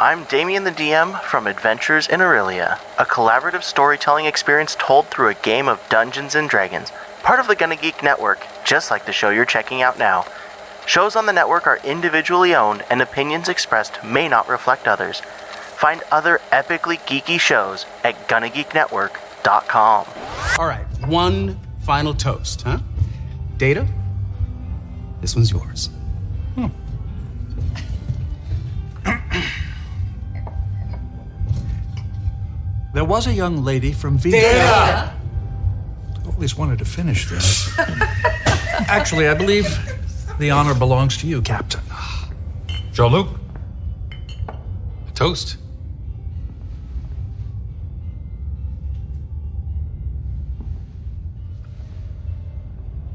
I'm Damien the DM from Adventures in Aurelia, a collaborative storytelling experience told through a game of Dungeons & Dragons, part of the Gonna Geek network, just like the show you're checking out now. Shows on the network are individually owned, and opinions expressed may not reflect others. Find other epically geeky shows at GonnaGeekNetwork.com. All right, one final toast, huh? Data, this one's yours. There was a young lady from Vega. Data! Always wanted to finish this. Actually, I believe the honor belongs to you, Captain. Jean-Luc, a toast.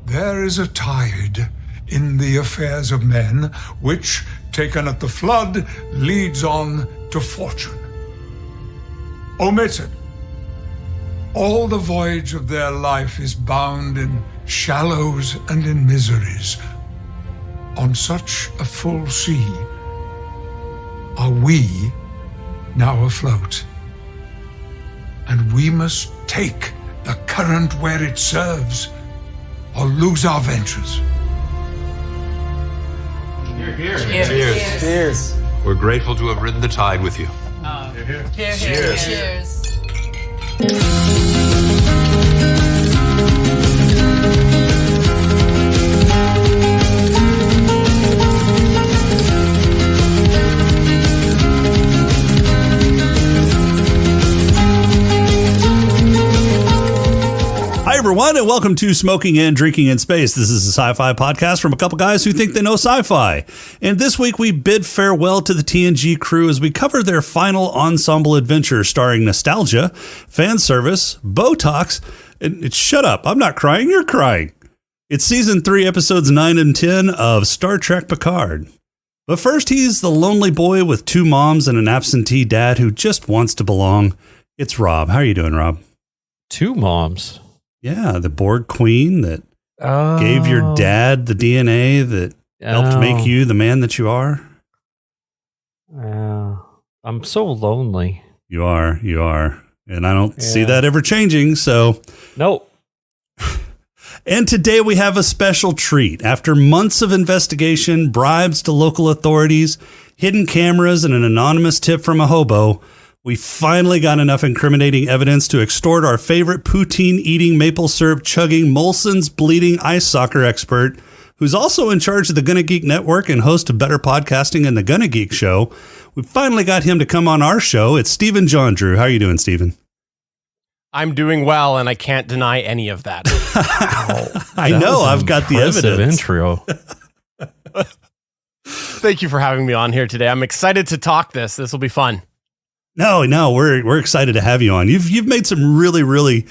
There is a tide in the affairs of men, which, taken at the flood, leads on to fortune. Omitted, all the voyage of their life is bound in shallows and in miseries. On such a full sea are we now afloat, and we must take the current where it serves, or lose our ventures. Cheers. Cheers. We're grateful to have ridden the tide with you. Cheers. Hi, everyone, and welcome to Smoking and Drinking in Space. This is a sci-fi podcast from a couple guys who think they know sci-fi. And this week, we bid farewell to the TNG crew as we cover their final ensemble adventure starring nostalgia, fan service, Botox, and shut up, I'm not crying, you're crying. It's Season 3, Episodes 9 and 10 of Star Trek Picard. But first, he's the lonely boy with two moms and an absentee dad who just wants to belong. It's Rob. How are you doing, Rob? Two moms. Yeah, the Borg queen that gave your dad the DNA that helped make you the man that you are. I'm so lonely. You are. And I don't see that ever changing, so. Nope. And today we have a special treat. After months of investigation, bribes to local authorities, hidden cameras, and an anonymous tip from a hobo, we finally got enough incriminating evidence to extort our favorite poutine-eating, maple syrup-chugging, Molson's bleeding ice soccer expert, who's also in charge of the Gonna Geek Network and host of Better Podcasting and the Gonna Geek Show. We finally got him to come on our show. It's Stephen John Drew. How are you doing, Stephen? I'm doing well, and I can't deny any of that. I know. I've got the evidence. Intro. Thank you for having me on here today. I'm excited to talk this. This will be fun. No, we're excited to have you on. You've made some really, really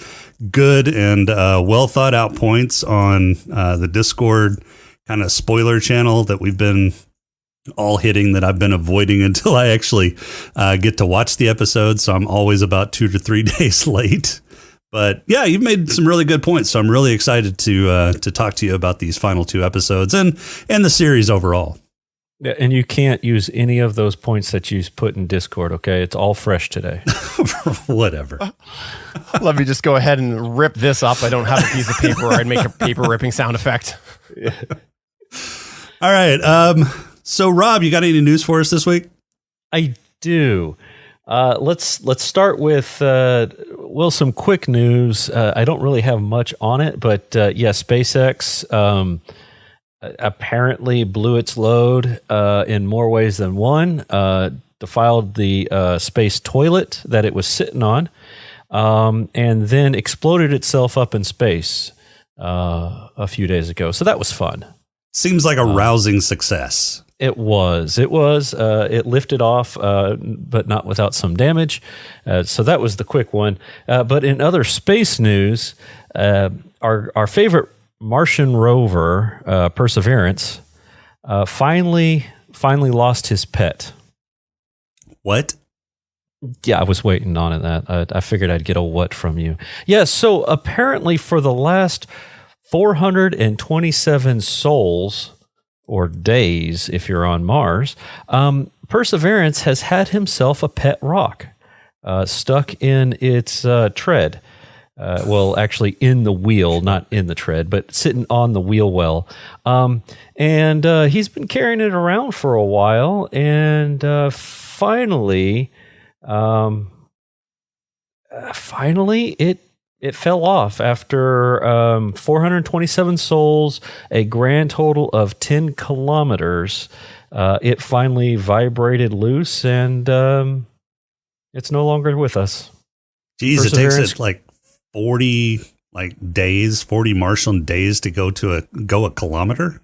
good and well thought out points on the Discord kind of spoiler channel that we've been all hitting that I've been avoiding until I actually get to watch the episode. So I'm always about 2 to 3 days late. But yeah, you've made some really good points. So I'm really excited to talk to you about these final 2 episodes and the series overall. Yeah, and you can't use any of those points that you put in Discord, okay? It's all fresh today. Whatever. Let me just go ahead and rip this up. I don't have a piece of paper or I'd make a paper ripping sound effect. All right. So, Rob, you got any news for us this week? I do. Let's start with, some quick news. I don't really have much on it, but SpaceX apparently blew its load in more ways than one. Defiled the space toilet that it was sitting on, and then exploded itself up in space a few days ago. So that was fun. Seems like a rousing success. It was. It lifted off, but not without some damage. So that was the quick one. But in other space news, our favorite Martian rover, Perseverance, finally lost his pet. What? Yeah, I was waiting on that. I figured I'd get a what from you. Yeah, so apparently for the last 427 sols, or days if you're on Mars, Perseverance has had himself a pet rock stuck in its tread. Well, actually in the wheel, not in the tread, but sitting on the wheel well. And he's been carrying it around for a while. And finally, it fell off after 427 souls, a grand total of 10 kilometers. It finally vibrated loose, and it's no longer with us. Geez, it takes it like 40 40 Martian days to go a kilometer.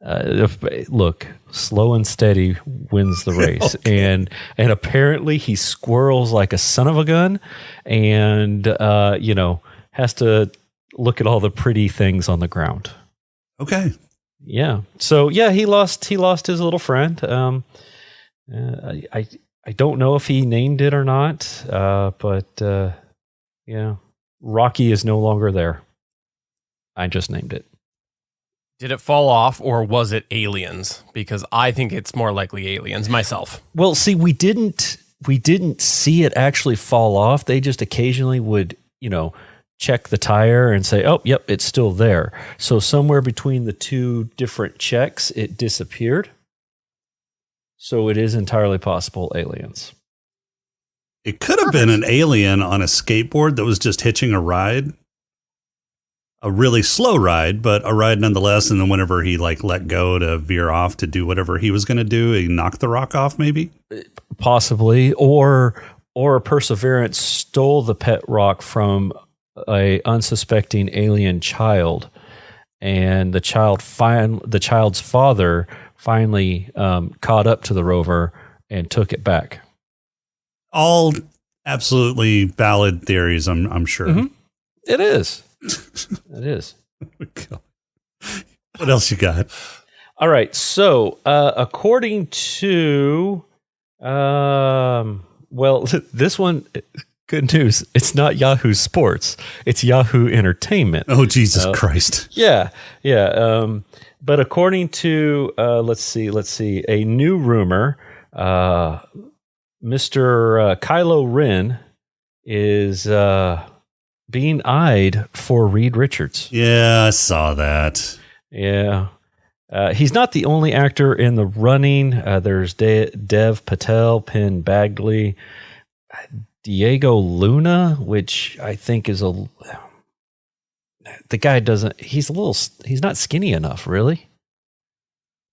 Look, slow and steady wins the race. Okay. And apparently he squirrels like a son of a gun, and has to look at all the pretty things on the ground. Okay. Yeah. So yeah, he lost his little friend. I don't know if he named it or not, but yeah, Rocky is no longer there. I just named it. Did it fall off, or was it aliens? Because I think it's more likely aliens myself. Well, see, we didn't see it actually fall off. They just occasionally would, check the tire and say, "Oh, yep, it's still there." So somewhere between the two different checks, it disappeared. So it is entirely possible aliens. It could have been an alien on a skateboard that was just hitching a ride. A really slow ride, but a ride nonetheless. And then whenever he let go to veer off to do whatever he was going to do, he knocked the rock off, maybe? Possibly. Or Perseverance stole the pet rock from a unsuspecting alien child, and the child's father finally caught up to the rover and took it back. All absolutely valid theories, I'm sure. Mm-hmm. It is. It is. What else you got? All right. So, according to, this one, good news. It's not Yahoo Sports. It's Yahoo Entertainment. Oh, Jesus Christ. Yeah. Yeah. But according to, let's see, a new rumor, Mr. Kylo Ren is being eyed for Reed Richards. Yeah, I saw that. Yeah. He's not the only actor in the running. There's Dev Patel, Penn Badgley, Diego Luna, which I think is the guy he's not skinny enough, really.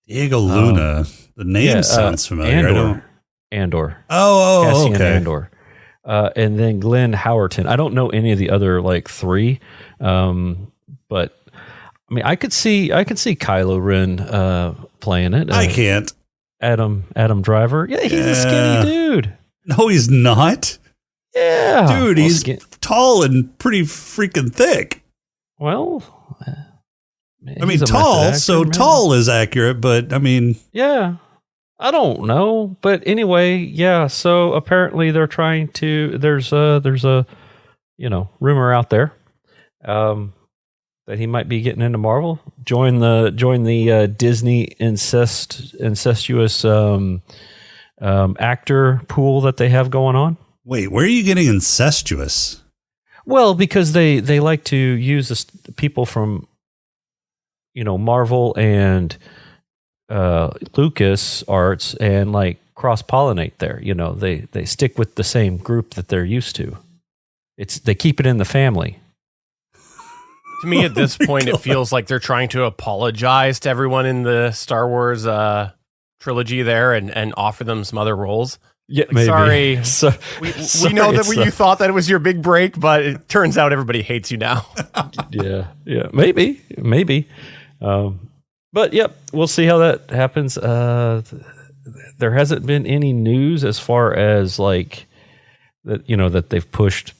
Diego Luna. The name sounds familiar. Andor. Oh, Cassian okay. Andor. And then Glenn Howerton. I don't know any of the other three, but I mean, I could see Kylo Ren playing it. I can't. Adam Driver. Yeah, he's a skinny dude. No, he's not. Yeah, dude, he's tall and pretty freaking thick. Well, I mean, tall. So tall is accurate, but I mean, yeah. I don't know, but anyway, yeah. So apparently they're trying to. There's a rumor out there that he might be getting into Marvel. Join the Disney incestuous actor pool that they have going on. Wait, where are you getting incestuous? Well, because they like to use people from Marvel and Lucas Arts and cross pollinate there. They stick with the same group that they're used to. They keep it in the family. To me, at this point, it feels like they're trying to apologize to everyone in the Star Wars trilogy there and offer them some other roles. Yeah, maybe. Sorry. We know that you thought that it was your big break, but it turns out everybody hates you now. Yeah, maybe. But yep, we'll see how that happens. There hasn't been any news as far as that that they've pushed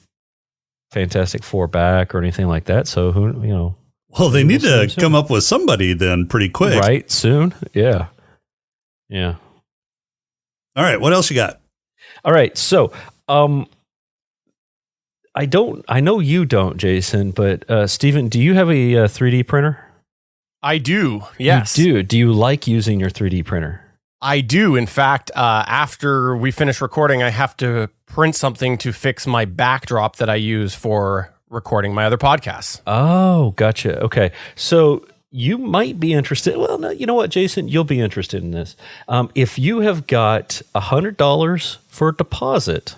Fantastic Four back or anything like that. So who. Well, they need to come up with somebody then pretty quick, right? Soon, yeah. All right, what else you got? All right, so I know you don't, Jason, but Steven, do you have a 3D printer? I do, yes. You do. Do you like using your 3D printer? I do. In fact, after we finish recording, I have to print something to fix my backdrop that I use for recording my other podcasts. Oh, gotcha. Okay. So you might be interested. Well, no, you know what, Jason? You'll be interested in this. If you have got $100 for a deposit,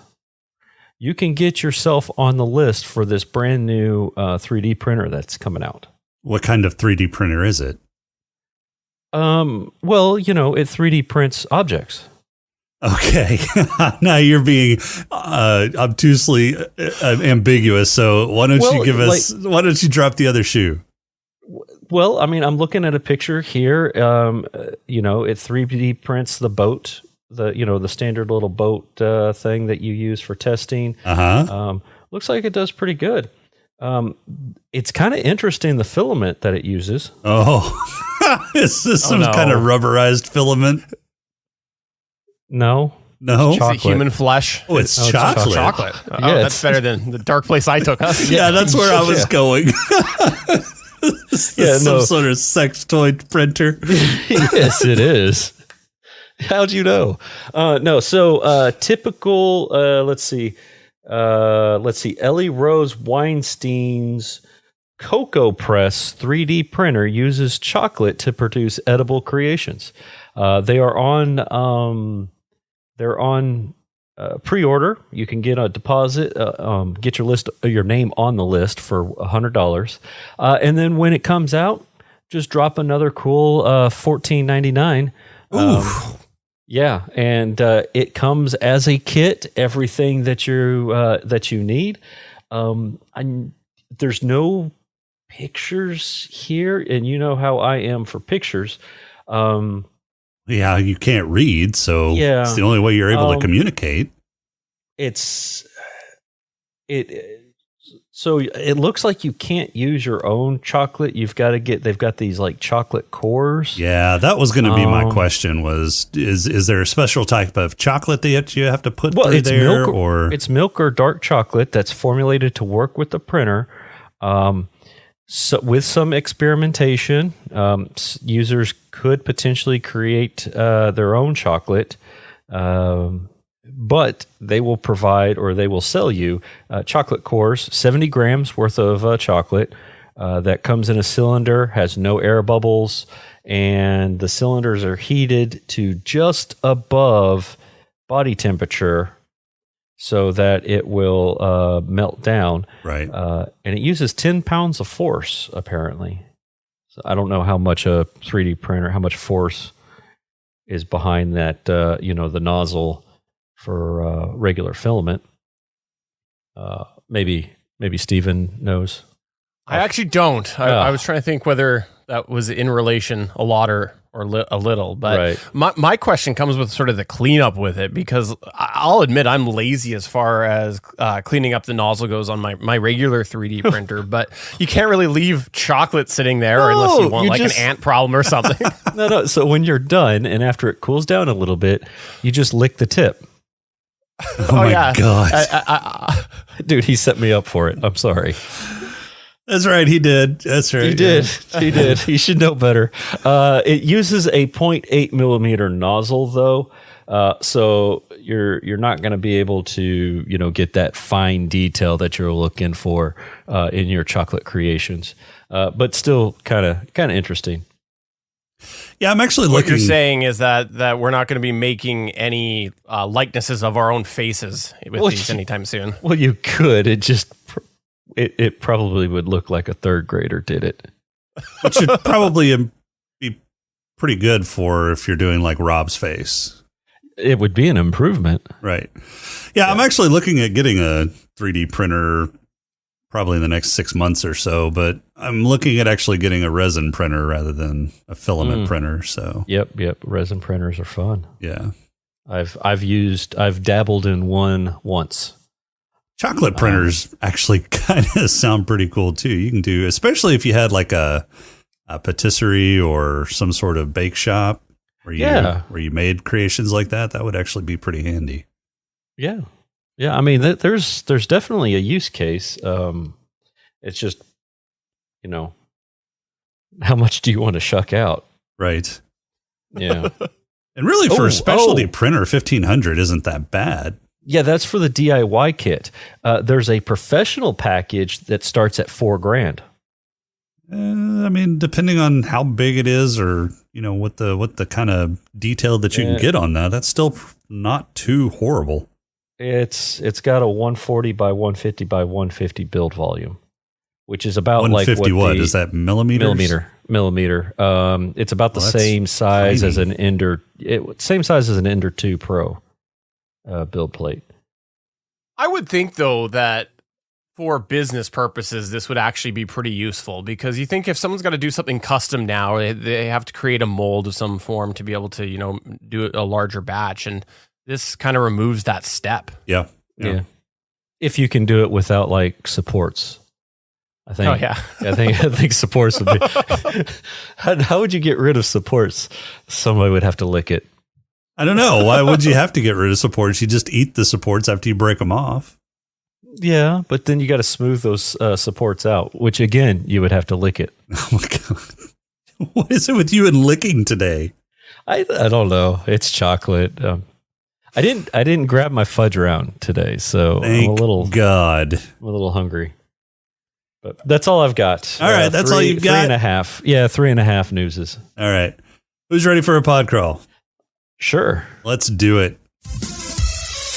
you can get yourself on the list for this brand new 3D printer that's coming out. What kind of 3D printer is it? Well, it 3D prints objects. Okay. Now you're being obtusely ambiguous. So why don't you give us, why don't you drop the other shoe? Well, I mean, I'm looking at a picture here. It 3D prints the boat, the standard little boat thing that you use for testing. Looks like it does pretty good. It's kind of interesting, the filament that it uses. Oh, is this some kind of rubberized filament? No. Is it human flesh? Oh, it's chocolate. Chocolate. That's better than the dark place I took us. Yeah, that's where I was going. Some sort of sex toy printer. Yes, it is. How'd you know? No. So typical. Let's see. Ellie Rose Weinstein's Cocoa Press 3D printer uses chocolate to produce edible creations. They are on. They're on pre-order. You can get a deposit. Get your name on the list for $100, and then when it comes out, just drop another cool $14.99. Yeah, and it comes as a kit. Everything that you need. There's no pictures here, and you know how I am for pictures. Yeah, you can't read, so it's the only way you're able to communicate. So it looks like you can't use your own chocolate. You've got to they've got these like chocolate cores. Yeah, that was going to be my question is there a special type of chocolate that you have to put through there? Or it's milk or dark chocolate that's formulated to work with the printer. So with some experimentation, users could potentially create their own chocolate, but they will provide or they will sell you chocolate cores, 70 grams worth of chocolate that comes in a cylinder, has no air bubbles, and the cylinders are heated to just above body temperature so that it will melt down. Right. And it uses 10 pounds of force, apparently. So I don't know how much a 3D printer, how much force is behind that, the nozzle for regular filament. Maybe Steven knows. I actually don't. I was trying to think whether that was in relation a lot or a little, but my question comes with sort of the cleanup with it, because I'll admit I'm lazy as far as cleaning up the nozzle goes on my regular 3D printer, but you can't really leave chocolate sitting there unless you want an ant problem or something. No. So when you're done and after it cools down a little bit, you just lick the tip. Oh my God. Dude, he set me up for it. I'm sorry. That's right. He did. That's right. He did. He did. He should know better. It uses a 0.8 millimeter nozzle, though. So you're not going to be able to, get that fine detail that you're looking for in your chocolate creations. But still kind of interesting. Yeah, I'm actually what looking. What you're saying is that we're not going to be making any likenesses of our own faces with these anytime soon. Well, you could. It probably would look like a third grader did it. Which should probably be pretty good for if you're doing like Rob's face. It would be an improvement. Right. Yeah, I'm actually looking at getting a 3D printer probably in the next 6 months or so, but I'm looking at actually getting a resin printer rather than a filament printer. So Yep. Resin printers are fun. Yeah. I've dabbled in one once. Chocolate printers actually kind of sound pretty cool too. You can do, especially if you had like a patisserie or some sort of bake shop where you made creations like that. That would actually be pretty handy. Yeah. I mean, there's definitely a use case. It's just, how much do you want to shuck out? Right. Yeah. And really, for a specialty printer, 1,500 isn't that bad. Yeah, that's for the DIY kit. There's a professional package that starts at $4,000. I mean, depending on how big it is, or what the kind of detail that you can get on that, that's still not too horrible. It's got a 140 by 150 by 150 build volume, which is about 150. What is that, millimeters? Millimeter. It's about the same size as an Ender. Same size as an Ender 2 Pro build plate. I would think though that for business purposes, this would actually be pretty useful, because you think if someone's got to do something custom now, they have to create a mold of some form to be able to, do a larger batch. And this kind of removes that step. Yeah. If you can do it without supports, I think. Oh yeah. I think supports would be. How would you get rid of supports? Somebody would have to lick it. I don't know. Why would you have to get rid of supports? You just eat the supports after you break them off. Yeah, but then you got to smooth those supports out, which again, you would have to lick it. Oh my God. What is it with you and licking today? I don't know. It's chocolate. I didn't grab my fudge round today, so I'm a little hungry. But that's all I've got. All right, that's all you've got? 3.5. Yeah, 3.5 newses. All right. Who's ready for a pod crawl? Sure. Let's do it.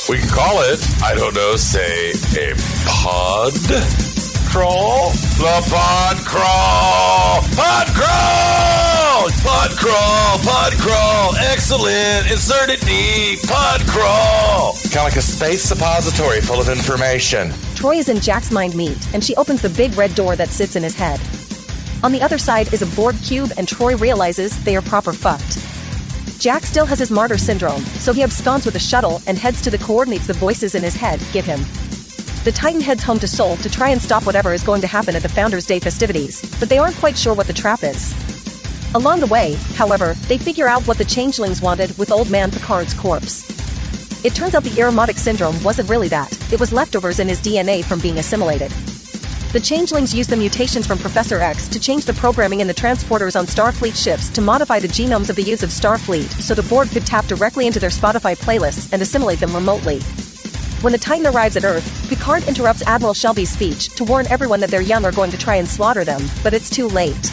We can call it, I don't know, say a pod crawl? The pod crawl! Pod crawl! Pod crawl! Pod crawl! Excellent! Insert it deep! Pod crawl! Kind of like a space suppository full of information. Troy is in Jack's mind meet, and she opens the big red door that sits in his head. On the other side is a Borg cube, and Troy realizes they are proper fucked. Jack still has his martyr syndrome, so he absconds with a shuttle and heads to the coordinates the voices in his head give him. The Titan heads home to Sol to try and stop whatever is going to happen at the Founders' Day festivities, but they aren't quite sure what the trap is. Along the way, however, they figure out what the changelings wanted with Old Man Picard's corpse. It turns out the aromatic syndrome wasn't really that, it was leftovers in his DNA from being assimilated. The changelings used the mutations from Professor X to change the programming in the transporters on Starfleet ships to modify the genomes of the youths of Starfleet so the Borg could tap directly into their Spotify playlists and assimilate them remotely. When the Titan arrives at Earth, Picard interrupts Admiral Shelby's speech to warn everyone that their young are going to try and slaughter them, but it's too late.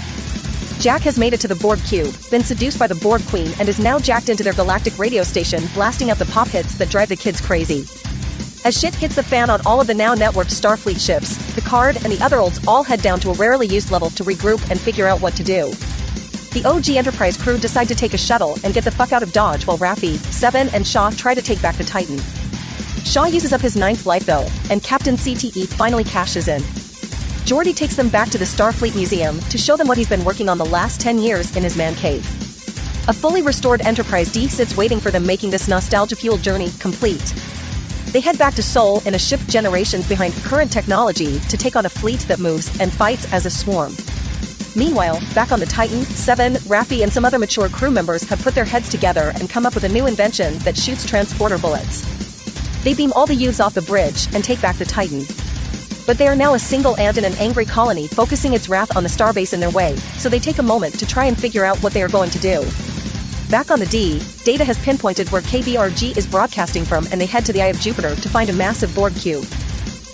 Jack has made it to the Borg cube, been seduced by the Borg Queen, and is now jacked into their galactic radio station, blasting out the pop hits that drive the kids crazy. As shit hits the fan on all of the now networked Starfleet ships, Picard and the other olds all head down to a rarely used level to regroup and figure out what to do. The OG Enterprise crew decide to take a shuttle and get the fuck out of Dodge while Raffi, Seven, and Shaw try to take back the Titan. Shaw uses up his 9th life though, and Captain CTE finally cashes in. Geordi takes them back to the Starfleet Museum to show them what he's been working on the last 10 years in his man cave. A fully restored Enterprise D sits waiting for them, making this nostalgia-fueled journey complete. They head back to Sol in a ship generations behind current technology to take on a fleet that moves and fights as a swarm. Meanwhile, back on the Titan, Seven, Raffi, and some other mature crew members have put their heads together and come up with a new invention that shoots transporter bullets. They beam all the youths off the bridge and take back the Titan. But they are now a single ant in an angry colony focusing its wrath on the starbase in their way, so they take a moment to try and figure out what they are going to do. Back on the D, Data has pinpointed where KBRG is broadcasting from, and they head to the Eye of Jupiter to find a massive Borg cube.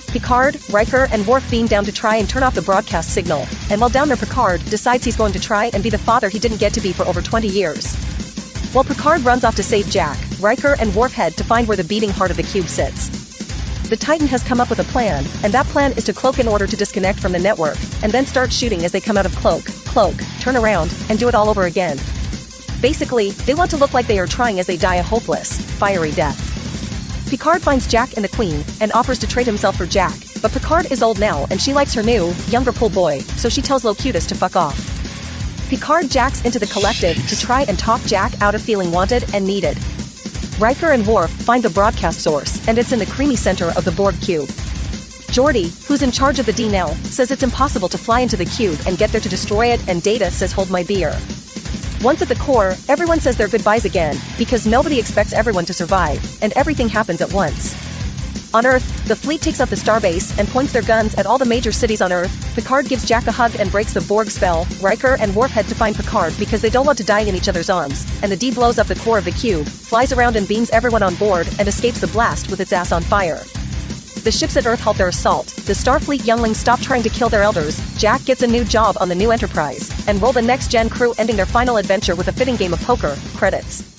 Picard, Riker, and Worf beam down to try and turn off the broadcast signal, and while down there Picard decides he's going to try and be the father he didn't get to be for over 20 years. While Picard runs off to save Jack, Riker and Worf head to find where the beating heart of the cube sits. The Titan has come up with a plan, and that plan is to cloak in order to disconnect from the network, and then start shooting as they come out of cloak, turn around, and do it all over again. Basically, they want to look like they are trying as they die a hopeless, fiery death. Picard finds Jack and the Queen, and offers to trade himself for Jack, but Picard is old now and she likes her new, younger pool boy, so she tells Locutus to fuck off. Picard jacks into the collective to try and talk Jack out of feeling wanted and needed. Riker and Worf find the broadcast source, and it's in the creamy center of the Borg cube. Geordi, who's in charge of the D now, says it's impossible to fly into the cube and get there to destroy it, and Data says hold my beer. Once at the core, everyone says their goodbyes again, because nobody expects everyone to survive, and everything happens at once. On Earth, the fleet takes out the starbase and points their guns at all the major cities on Earth. Picard gives Jack a hug and breaks the Borg spell. Riker and Worf head to find Picard because they don't want to die in each other's arms. And the D blows up the core of the cube, flies around and beams everyone on board, and escapes the blast with its ass on fire. The ships at Earth halt their assault. The Starfleet younglings stop trying to kill their elders. Jack gets a new job on the new Enterprise. And roll the next-gen crew ending their final adventure with a fitting game of poker. Credits.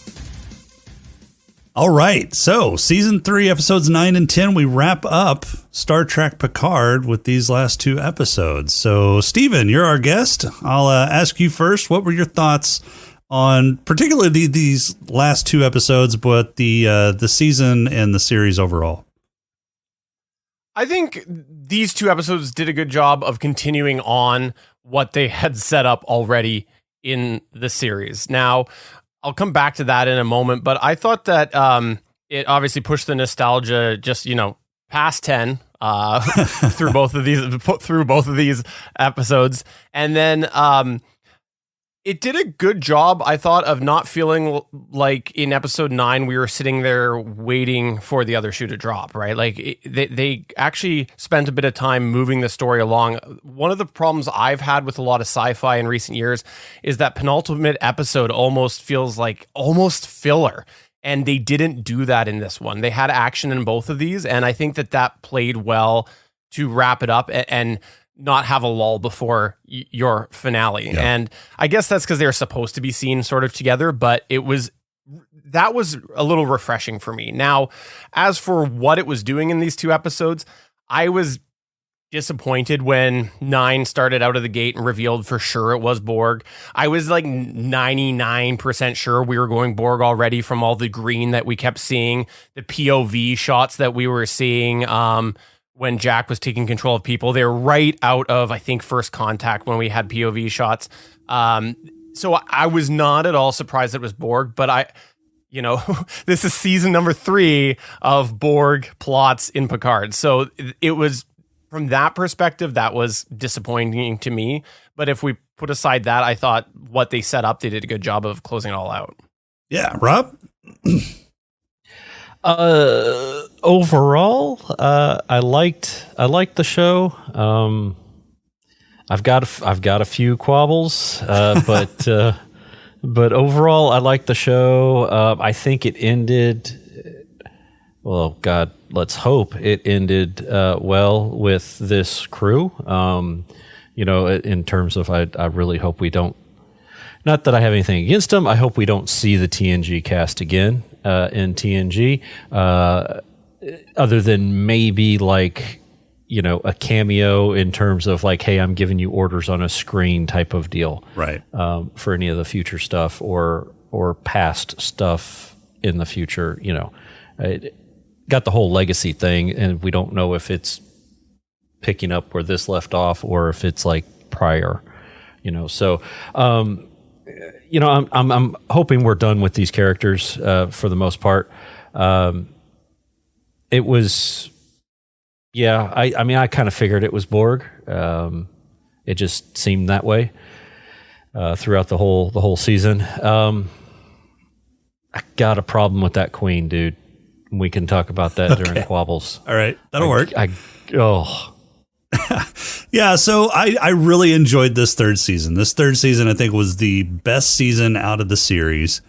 All right, so season 3, episodes 9 and 10, we wrap up Star Trek Picard with these last 2 episodes. So, Steven, you're our guest. I'll ask you first. What were your thoughts on particularly these last 2 episodes, but the season and the series overall? I think these 2 episodes did a good job of continuing on what they had set up already in the series. Now, I'll come back to that in a moment, but I thought that it obviously pushed the nostalgia just, past 10 through both of these episodes. And then it did a good job, I thought, of not feeling like in episode 9 we were sitting there waiting for the other shoe to drop, right? Like they actually spent a bit of time moving the story along. One of the problems I've had with a lot of sci-fi in recent years is that penultimate episode almost feels like almost filler. And they didn't do that in this one. They had action in both of these, and I think that played well to wrap it up and not have a lull before your finale. Yeah. And I guess that's because they're supposed to be seen sort of together, but that was a little refreshing for me. Now, as for what it was doing in these 2 episodes, I was disappointed when 9 started out of the gate and revealed for sure it was Borg. I was like 99% sure we were going Borg already from all the green that we kept seeing, the POV shots that we were seeing, when Jack was taking control of people. They're right out of, I think, First Contact when we had POV shots. So I was not at all surprised it was Borg, but this is season number 3 of Borg plots in Picard. So it was, from that perspective, that was disappointing to me. But if we put aside that, I thought what they set up, they did a good job of closing it all out. Yeah, Rob? Overall, I liked the show. I've got a few quabbles, but overall, I liked the show. I think it ended. Well, God, let's hope it ended well with this crew. In terms of, I really hope we don't. Not that I have anything against them. I hope we don't see the TNG cast again in TNG, other than maybe like, a cameo in terms of like, hey, I'm giving you orders on a screen type of deal, right? For any of the future stuff or past stuff in the future. It got the whole legacy thing, and we don't know if it's picking up where this left off or if it's like prior. So. I'm hoping we're done with these characters for the most part. It was, I kind of figured it was Borg. It just seemed that way throughout the whole season. I got a problem with that queen, dude. We can talk about that during Quabbles. All right, that'll work. Yeah, so I really enjoyed this third season. This third season, I think, was the best season out of the series.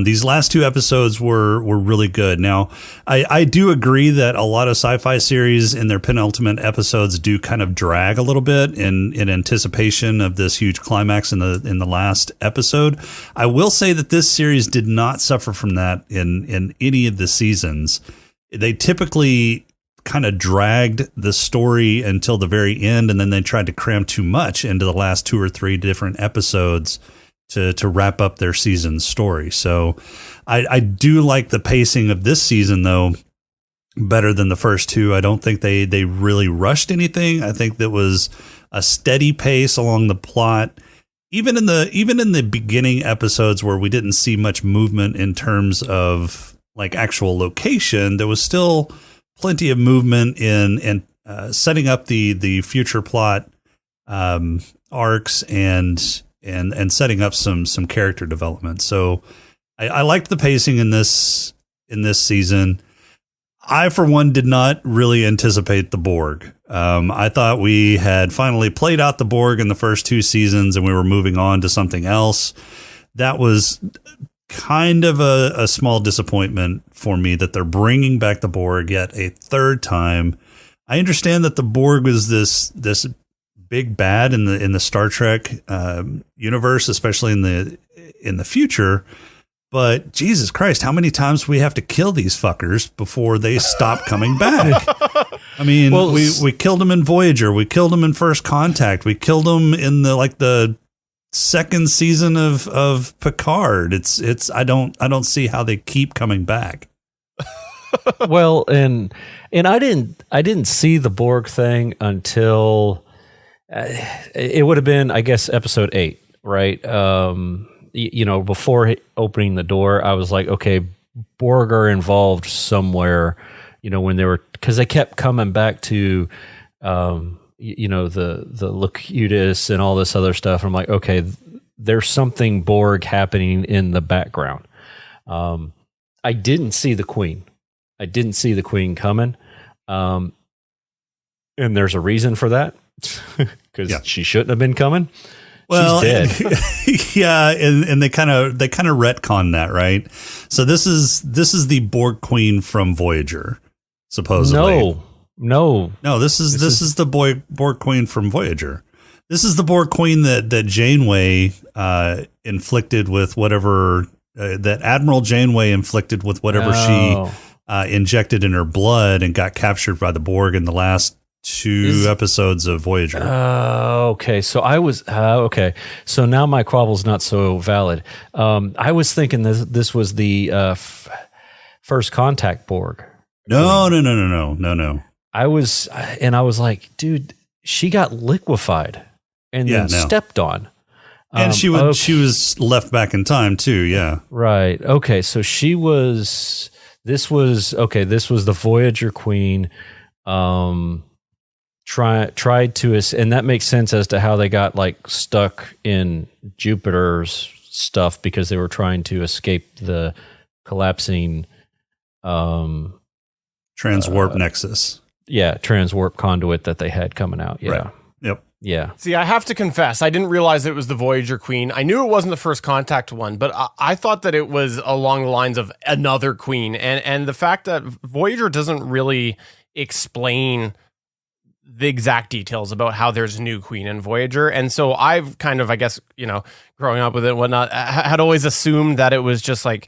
These last 2 episodes were really good. Now, I do agree that a lot of sci-fi series in their penultimate episodes do kind of drag a little bit in anticipation of this huge climax in the last episode. I will say that this series did not suffer from that in any of the seasons. They typically kind of dragged the story until the very end, and then they tried to cram too much into the last 2 or 3 different episodes to wrap up their season's story. So I do like the pacing of this season, though, better than the first 2. I don't think they really rushed anything. I think that was a steady pace along the plot. Even in the beginning episodes where we didn't see much movement in terms of like actual location, there was still plenty of movement in setting up the future plot arcs and setting up some character development. So I liked the pacing in this season. I, for one, did not really anticipate the Borg. I thought we had finally played out the Borg in the first 2 seasons and we were moving on to something else. That was kind of a small disappointment for me that they're bringing back the Borg yet a third time. I understand that the Borg was this big bad in the Star Trek universe, especially in the future. But Jesus Christ, how many times do we have to kill these fuckers before they stop coming back? I mean, we killed them in Voyager. We killed them in First Contact. We killed them in the second season of Picard. I don't see how they keep coming back. Well, and I didn't see the Borg thing until it would have been, I guess, episode 8, right? Before opening the door, I was like, okay, Borg are involved somewhere, when they were, because they kept coming back to, the Locutus and all this other stuff. I'm like, okay, there's something Borg happening in the background. I didn't see the Queen. I didn't see the Queen coming. And there's a reason for that, because she shouldn't have been coming. Well, she's dead. Yeah, and they kind of retcon that, right? So this is the Borg Queen from Voyager, supposedly. No. This is the Borg Queen from Voyager. This is the Borg Queen that Janeway inflicted with whatever that Admiral Janeway inflicted with whatever she injected in her blood and got captured by the Borg in the last 2 episodes of Voyager. Okay. So I was okay. So now my quabble's not so valid. I was thinking this was the First Contact Borg. No. I was like, dude, she got liquefied and then stepped on. And she was left back in time too. Yeah. Right. Okay. So this was the Voyager Queen. Tried to, and that makes sense as to how they got like stuck in Jupiter's stuff, because they were trying to escape the collapsing transwarp nexus. Yeah, transwarp conduit that they had coming out. Yeah. Right. Yep. Yeah. See, I have to confess, I didn't realize it was the Voyager Queen. I knew it wasn't the First Contact one, but I thought that it was along the lines of another queen. And the fact that Voyager doesn't really explain the exact details about how there's a new queen in Voyager. And so I've kind of, I guess, growing up with it and whatnot, had always assumed that it was just like,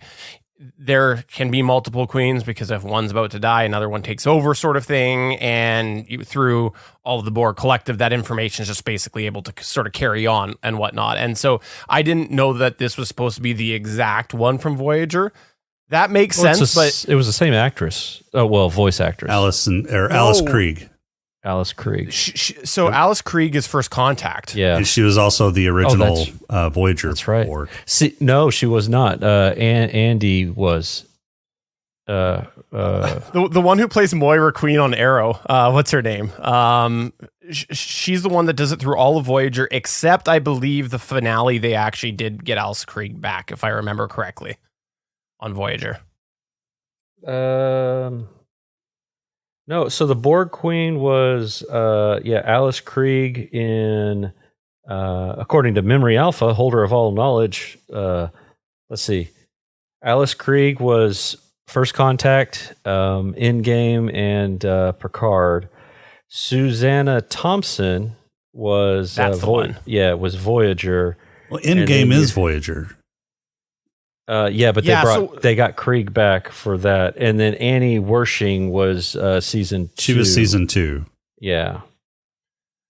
there can be multiple queens because if one's about to die, another one takes over sort of thing. And through all of the Borg collective, that information is just basically able to sort of carry on and whatnot. And so I didn't know that this was supposed to be the exact one from Voyager. That makes sense, but it was the same actress. Oh, well, voice actress. Alice Krieg. Alice Krieg. Alice Krieg is First Contact. Yeah. And she was also the original Voyager. That's right. Borg. See, no, she was not. Andy was. The one who plays Moira Queen on Arrow. What's her name? She's the one that does it through all of Voyager, except I believe the finale they actually did get Alice Krieg back, if I remember correctly, on Voyager. No, so the Borg Queen was, Alice Krieg in, according to Memory Alpha, holder of all knowledge. Let's see. Alice Krieg was First Contact, Endgame, and Picard. Susanna Thompson was was Voyager. Well, Endgame is Voyager. But they got Krieg back for that, and then Annie Wershing was season 2. She was season 2. Yeah.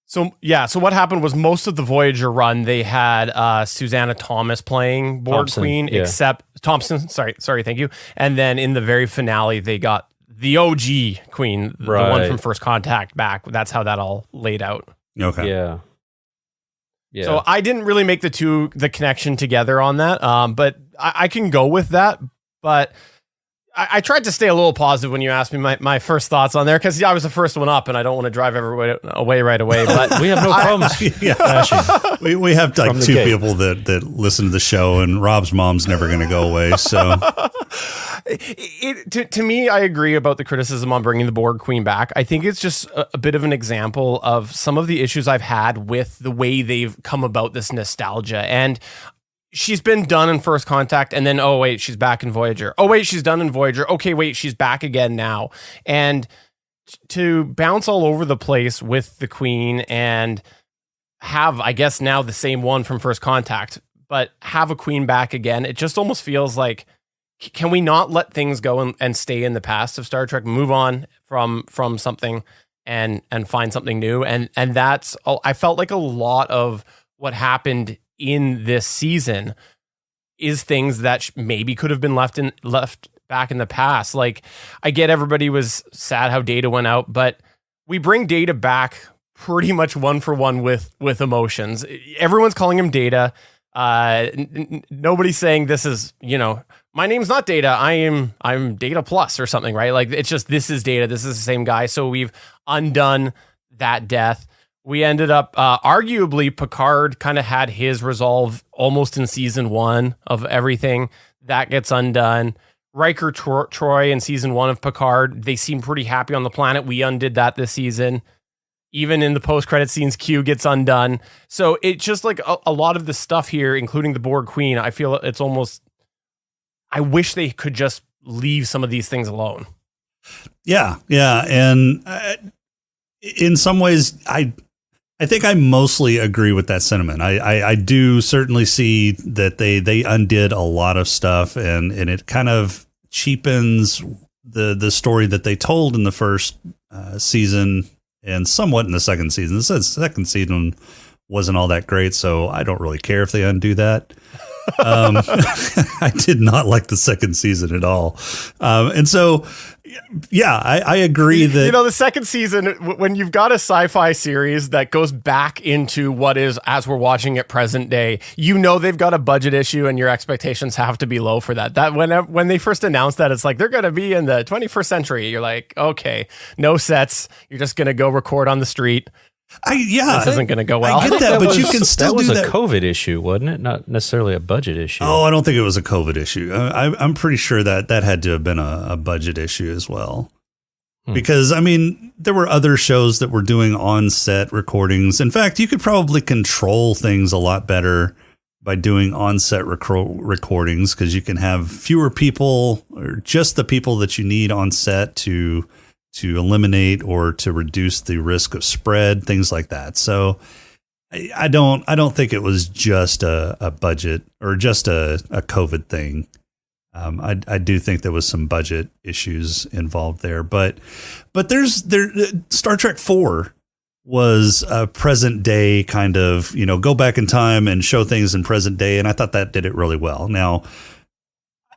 So what happened was most of the Voyager run they had Susanna Thomas playing Borg Queen, except Thompson. Sorry, thank you. And then in the very finale, they got the OG Queen, the one from First Contact, back. That's how that all laid out. Okay. Yeah. Yeah. So I didn't really make the connection together on that, but I can go with that. But I tried to stay a little positive when you asked me my first thoughts on there, because I was the first one up and I don't want to drive everybody away right away. But we have no problems. We have like two people that listen to the show, and Rob's mom's never going to go away. So, to me, I agree about the criticism on bringing the Borg Queen back. I think it's just a bit of an example of some of the issues I've had with the way they've come about this nostalgia. And she's been done in First Contact, and then, oh, wait, she's back in Voyager. Oh, wait, she's done in Voyager. Okay, wait, she's back again now. And to bounce all over the place with the Queen and have, I guess, now the same one from First Contact, but have a Queen back again, it just almost feels like, can we not let things go and stay in the past of Star Trek, move on from something and find something new? And that's, I felt like a lot of what happened in this season is things that maybe could have been left back in the past. Like, I get everybody was sad how Data went out, but we bring Data back pretty much one for one with emotions. Everyone's calling him Data. Nobody's saying this is, my name's not Data. I'm Data Plus or something, right? Like, it's just, this is Data. This is the same guy. So we've undone that death. We ended up, arguably, Picard kind of had his resolve almost in season 1 of everything. That gets undone. Riker Troy in season 1 of Picard, they seem pretty happy on the planet. We undid that this season. Even in the post-credit scenes, Q gets undone. So it's just like a lot of the stuff here, including the Borg Queen, I feel it's almost, I wish they could just leave some of these things alone. Yeah. And in some ways, I think I mostly agree with that sentiment. I do certainly see that they undid a lot of stuff, and it kind of cheapens the story that they told in the first season and somewhat in the second season. The second season wasn't all that great, so I don't really care if they undo that. I did not like the second season at all. And so, yeah, I agree that, the second season, when you've got a sci-fi series that goes back into what is, as we're watching it present day, they've got a budget issue and your expectations have to be low for that. That when they first announced that, it's like, they're going to be in the 21st century. You're like, okay, no sets. You're just going to go record on the street. This isn't going to go well. I get that, but you can still do that. That was a COVID issue, wasn't it? Not necessarily a budget issue. Oh, I don't think it was a COVID issue. I'm pretty sure that had to have been a budget issue as well. Because, I mean, there were other shows that were doing on-set recordings. In fact, you could probably control things a lot better by doing on-set recordings, because you can have fewer people, or just the people that you need on set to eliminate or to reduce the risk of spread, things like that. So I don't think it was just a budget or just a COVID thing. I do think there was some budget issues involved there, but Star Trek 4 was a present day kind of, go back in time and show things in present day. And I thought that did it really well. Now,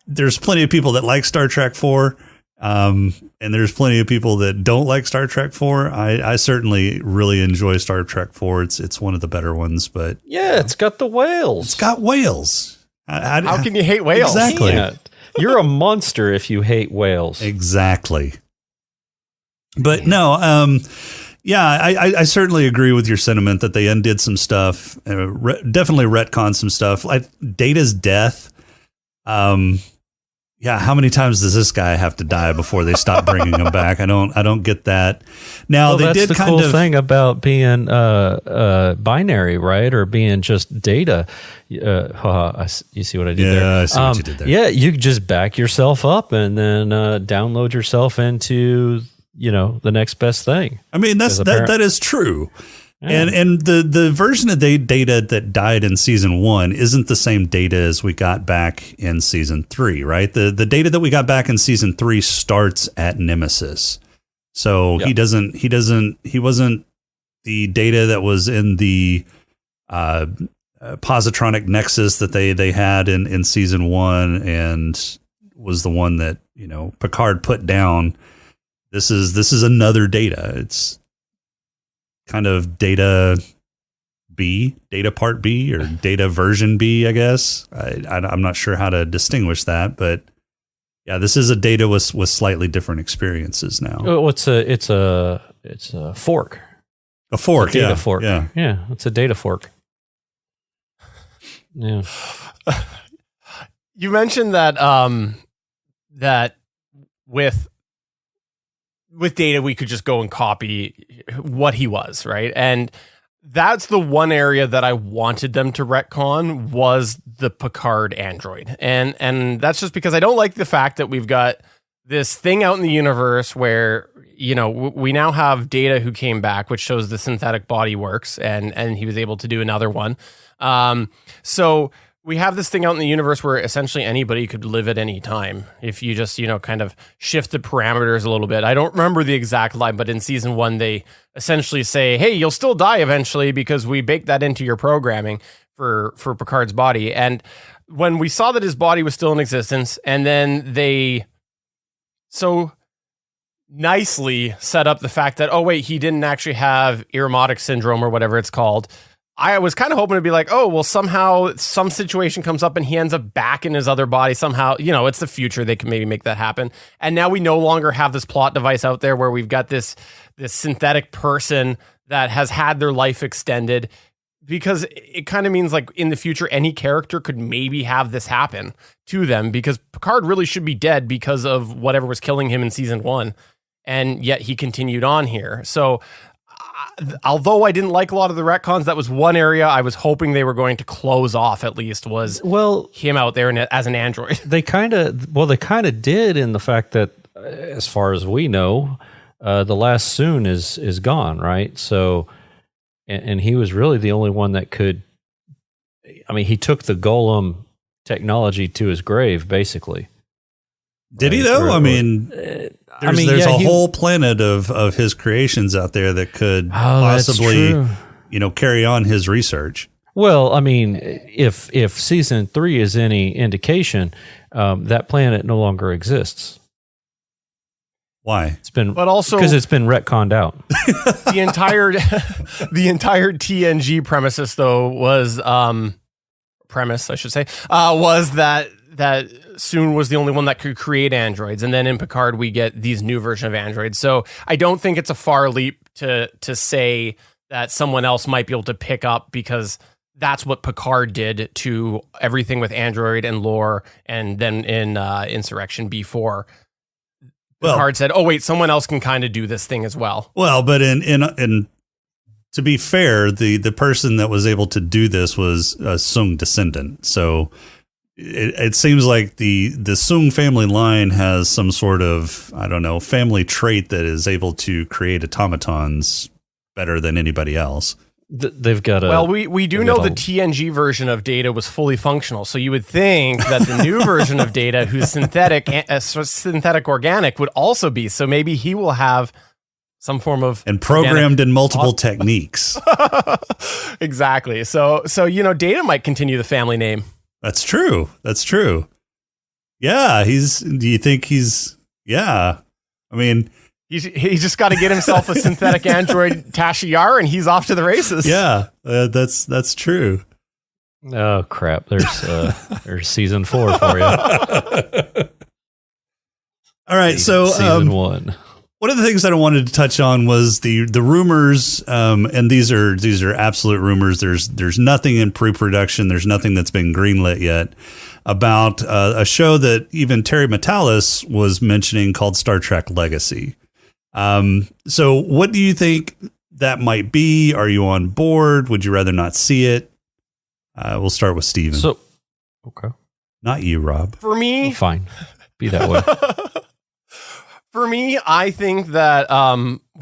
there's plenty of people that like Star Trek 4. And there's plenty of people that don't like Star Trek 4. I certainly really enjoy Star Trek 4. It's one of the better ones, but yeah, it's got the whales. It's got whales. How can you hate whales? Exactly. You're a monster if you hate whales. Exactly. But no, I certainly agree with your sentiment that they undid some stuff. Definitely retconned some stuff. Like Data's death. Yeah, how many times does this guy have to die before they stop bringing him back? I don't get that. Now they that's did the kind cool of thing about being binary, right? Or being just data. You see what I did there? Yeah, I see what you did there. Yeah, you just back yourself up and then download yourself into the next best thing. I mean, that is true. Yeah. And the version of Data that died in season 1 isn't the same Data as we got back in season 3, right? The Data that we got back in season 3 starts at Nemesis. So he wasn't the Data that was in the positronic nexus that they had in season 1 and was the one that, Picard put down. This is another Data. It's kind of Data part B, or Data version B, I guess. I'm not sure how to distinguish that, but Yeah, this is a Data with slightly different experiences now. Oh, it's a fork. A fork, it's a data yeah. fork. Yeah. Yeah, it's a data fork. Yeah. You mentioned that that with Data we could just go and copy what he was, right? And that's the one area that I wanted them to retcon was the Picard android. And that's just because I don't like the fact that we've got this thing out in the universe where, you know, we now have Data who came back, which shows the synthetic body works, and he was able to do another one. So we have this thing out in the universe where essentially anybody could live at any time if you just, you know, kind of shift the parameters a little bit. I don't remember the exact line, but in season 1, they essentially say, hey, you'll still die eventually because we baked that into your programming for Picard's body. And when we saw that his body was still in existence, and then they so nicely set up the fact that, oh, wait, he didn't actually have Irumodic syndrome or whatever it's called. I was kind of hoping to be like, oh, well, somehow some situation comes up and he ends up back in his other body somehow. You know, it's the future. They can maybe make that happen. And now we no longer have this plot device out there where we've got this synthetic person that has had their life extended, because it kind of means like in the future, any character could maybe have this happen to them, because Picard really should be dead because of whatever was killing him in season 1. And yet he continued on here. So although I didn't like a lot of the retcons, that was one area I was hoping they were going to close off, at least, was him out there as an android. They kind of did, in the fact that, as far as we know, the last Soon is gone, right? So, and he was really the only one that could. I mean, he took the golem technology to his grave, basically. Did he though? I mean, there's a whole planet of his creations out there that could possibly, you know, carry on his research. Well, I mean, if season 3 is any indication, that planet no longer exists. Why? It's been, but also because it's been retconned out. The entire TNG premises, though, was was that Soon was the only one that could create androids, and then in Picard we get these new version of androids. So I don't think it's a far leap to say that someone else might be able to pick up, because that's what Picard did to everything with android and lore, and then in Insurrection B4. Picard said, "Oh wait, someone else can kind of do this thing as well." Well, but in to be fair, the person that was able to do this was a Sung descendant. So it seems like the Sung family line has some sort of, I don't know, family trait that is able to create automatons better than anybody else. They've got a... Well, we do know the TNG version of Data was fully functional, so you would think that the new version of Data, who's synthetic organic, would also be. So maybe he will have some form of... And programmed in multiple techniques. Exactly. So you know, Data might continue the family name. That's true. Yeah, do you think he's... Yeah. I mean... He's just got to get himself a synthetic android Tasha Yar, and he's off to the races. Yeah, that's true. Oh crap! There's season 4 for you. All right, so season 1. One of the things that I wanted to touch on was the rumors, and these are absolute rumors. There's nothing in pre-production. There's nothing that's been greenlit yet about a show that even Terry Matalas was mentioning called Star Trek Legacy. So what do you think that might be? Are you on board? Would you rather not see it? We'll start with Steven. So, okay. Not you, Rob. For me, fine. Be that way. For me, I think that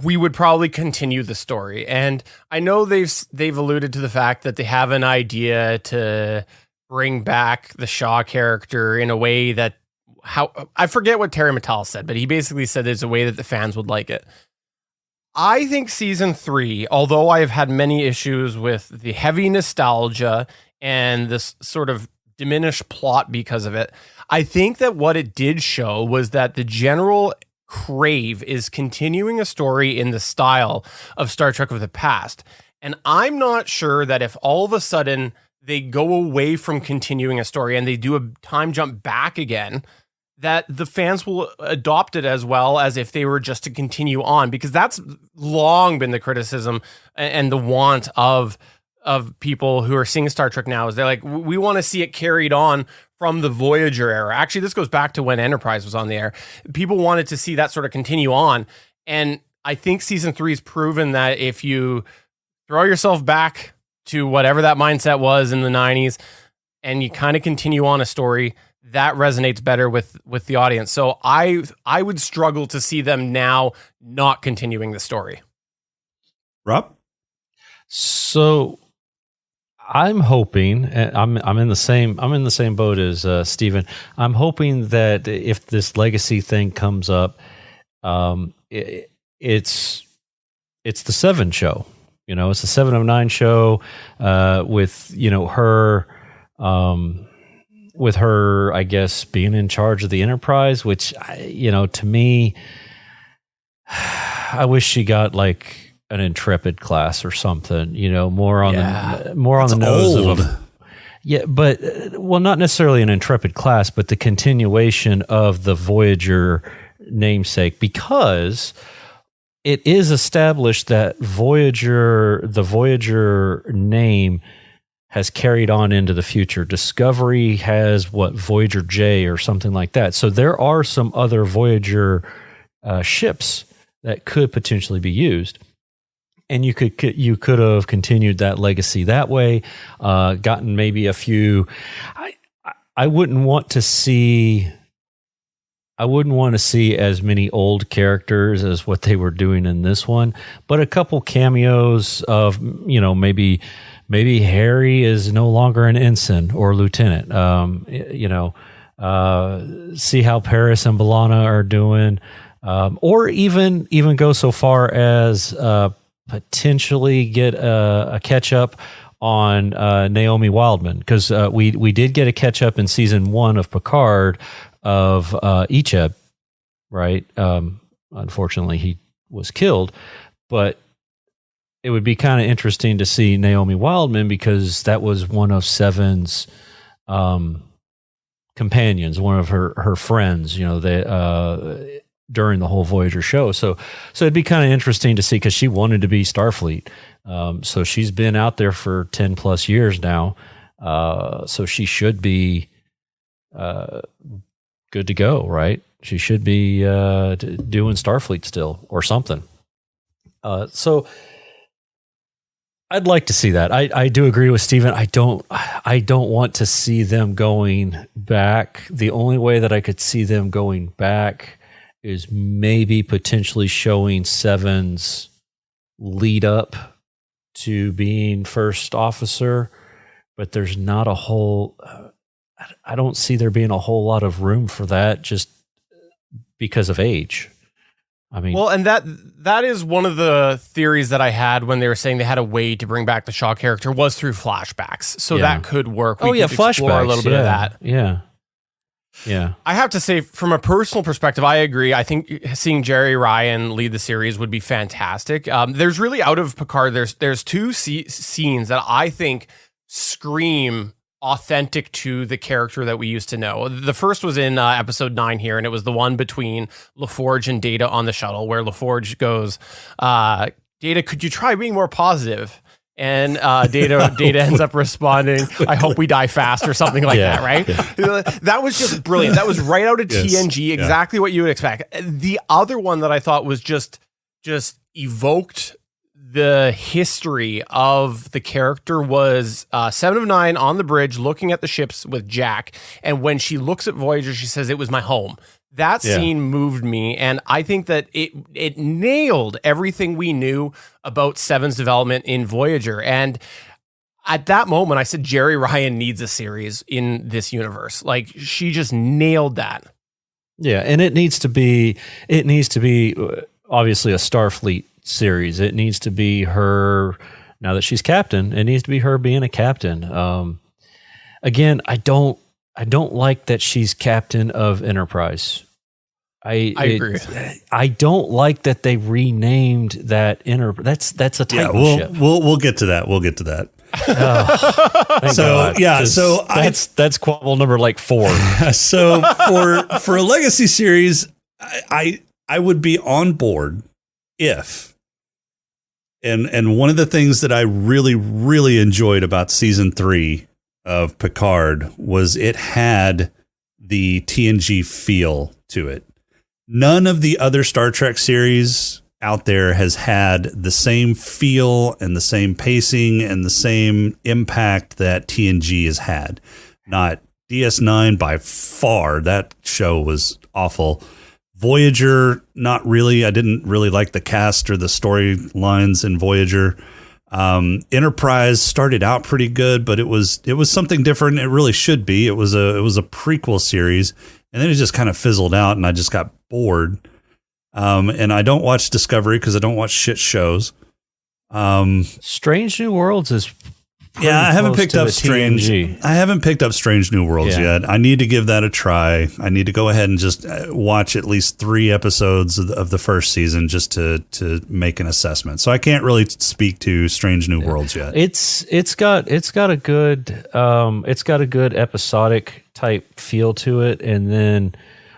we would probably continue the story, and I know they've alluded to the fact that they have an idea to bring back the Shaw character in a way that I forget what Terry Matalas said, but he basically said there's a way that the fans would like it. I think season 3, although I have had many issues with the heavy nostalgia and this sort of diminished plot because of it, I think that what it did show was that the general crave is continuing a story in the style of Star Trek of the past. And I'm not sure that if all of a sudden they go away from continuing a story and they do a time jump back again, that the fans will adopt it as well as if they were just to continue on, because that's long been the criticism and the want of people who are seeing Star Trek now, is they're like, we want to see it carried on from the Voyager era. Actually, this goes back to when Enterprise was on the air. People wanted to see that sort of continue on. And I think season 3 has proven that if you throw yourself back to whatever that mindset was in the 90s and you kind of continue on a story, that resonates better with the audience. So I would struggle to see them now not continuing the story. Rob? So I'm hoping, I'm in the same boat as Steven. I'm hoping that if this legacy thing comes up, it's the 7 show. You know, it's the 7 of 9 show with, you know, her with her, I guess, being in charge of the Enterprise, which, you know, to me, I wish she got like an Intrepid class or something, you know, more on the nose old. of yeah, but well, not necessarily an Intrepid class, but the continuation of the Voyager namesake, because it is established that the Voyager name has carried on into the future. Discovery has Voyager J or something like that. So there are some other Voyager ships that could potentially be used. And you could have continued that legacy that way, gotten maybe a few. I wouldn't want to see as many old characters as what they were doing in this one, but a couple cameos of, you know, maybe Harry is no longer an ensign or lieutenant. You know, see how Paris and B'Elanna are doing, or even go so far as potentially get a catch up on Naomi Wildman, because we did get a catch up in season 1 of Picard of Icheb, right? Unfortunately, he was killed, but it would be kind of interesting to see Naomi Wildman, because that was one of Seven's companions, one of her friends, you know, during the whole Voyager show. So it'd be kind of interesting to see, because she wanted to be Starfleet. So she's been out there for 10 plus years now. So she should be good to go, right? She should be doing Starfleet still or something. So I'd like to see that. I do agree with Steven. I don't want to see them going back. The only way that I could see them going back is maybe potentially showing Seven's lead up to being first officer, but there's not a whole, I don't see there being a whole lot of room for that just because of age. I mean, well, and that is one of the theories that I had when they were saying they had a way to bring back the Shaw character was through flashbacks. So that could work. We could explore a little bit of that. Yeah. I have to say, from a personal perspective, I agree. I think seeing Jerry Ryan lead the series would be fantastic. There's really, out of Picard, there's 2 scenes that I think scream authentic to the character that we used to know. The first was in episode 9 here, and it was the one between LaForge and Data on the shuttle, where LaForge goes, Data, could you try being more positive? And Data ends up responding, I hope we die fast, or something like that, right? Yeah. That was just brilliant. That was right out of TNG, exactly what you would expect. The other one that I thought was just evoked the history of the character was 7 of 9 on the bridge looking at the ships with Jack. And when she looks at Voyager, she says, it was my home. That scene moved me, and I think that it nailed everything we knew about Seven's development in Voyager. And at that moment, I said, Jerry Ryan needs a series in this universe. Like, she just nailed that. Yeah, and it needs to be obviously a Starfleet series. It needs to be her, now that she's captain, it needs to be her being a captain. Again, I don't like that she's captain of Enterprise. I agree. I don't like that they renamed that Enterprise. That's a Titan ship. We'll get to that. We'll get to that. So yeah, so that's quibble number like 4. So for a legacy series, I would be on board if, and one of the things that I really enjoyed about season 3 of Picard was it had the TNG feel to it. None of the other Star Trek series out there has had the same feel and the same pacing and the same impact that TNG has had. Not DS9 by far. That show was awful. Voyager, not really. I didn't really like the cast or the storylines in Voyager. Enterprise started out pretty good, but it was something different. It really should be. It was a prequel series, and then it just kind of fizzled out, and I just got bored. And I don't watch Discovery because I don't watch shit shows. Strange New Worlds is I haven't picked up Strange. TNG. I haven't picked up Strange New Worlds yet. I need to give that a try. I need to go ahead and just watch at least 3 episodes of the first season just to make an assessment. So I can't really speak to Strange New Worlds yet. It's got a good episodic type feel to it, and then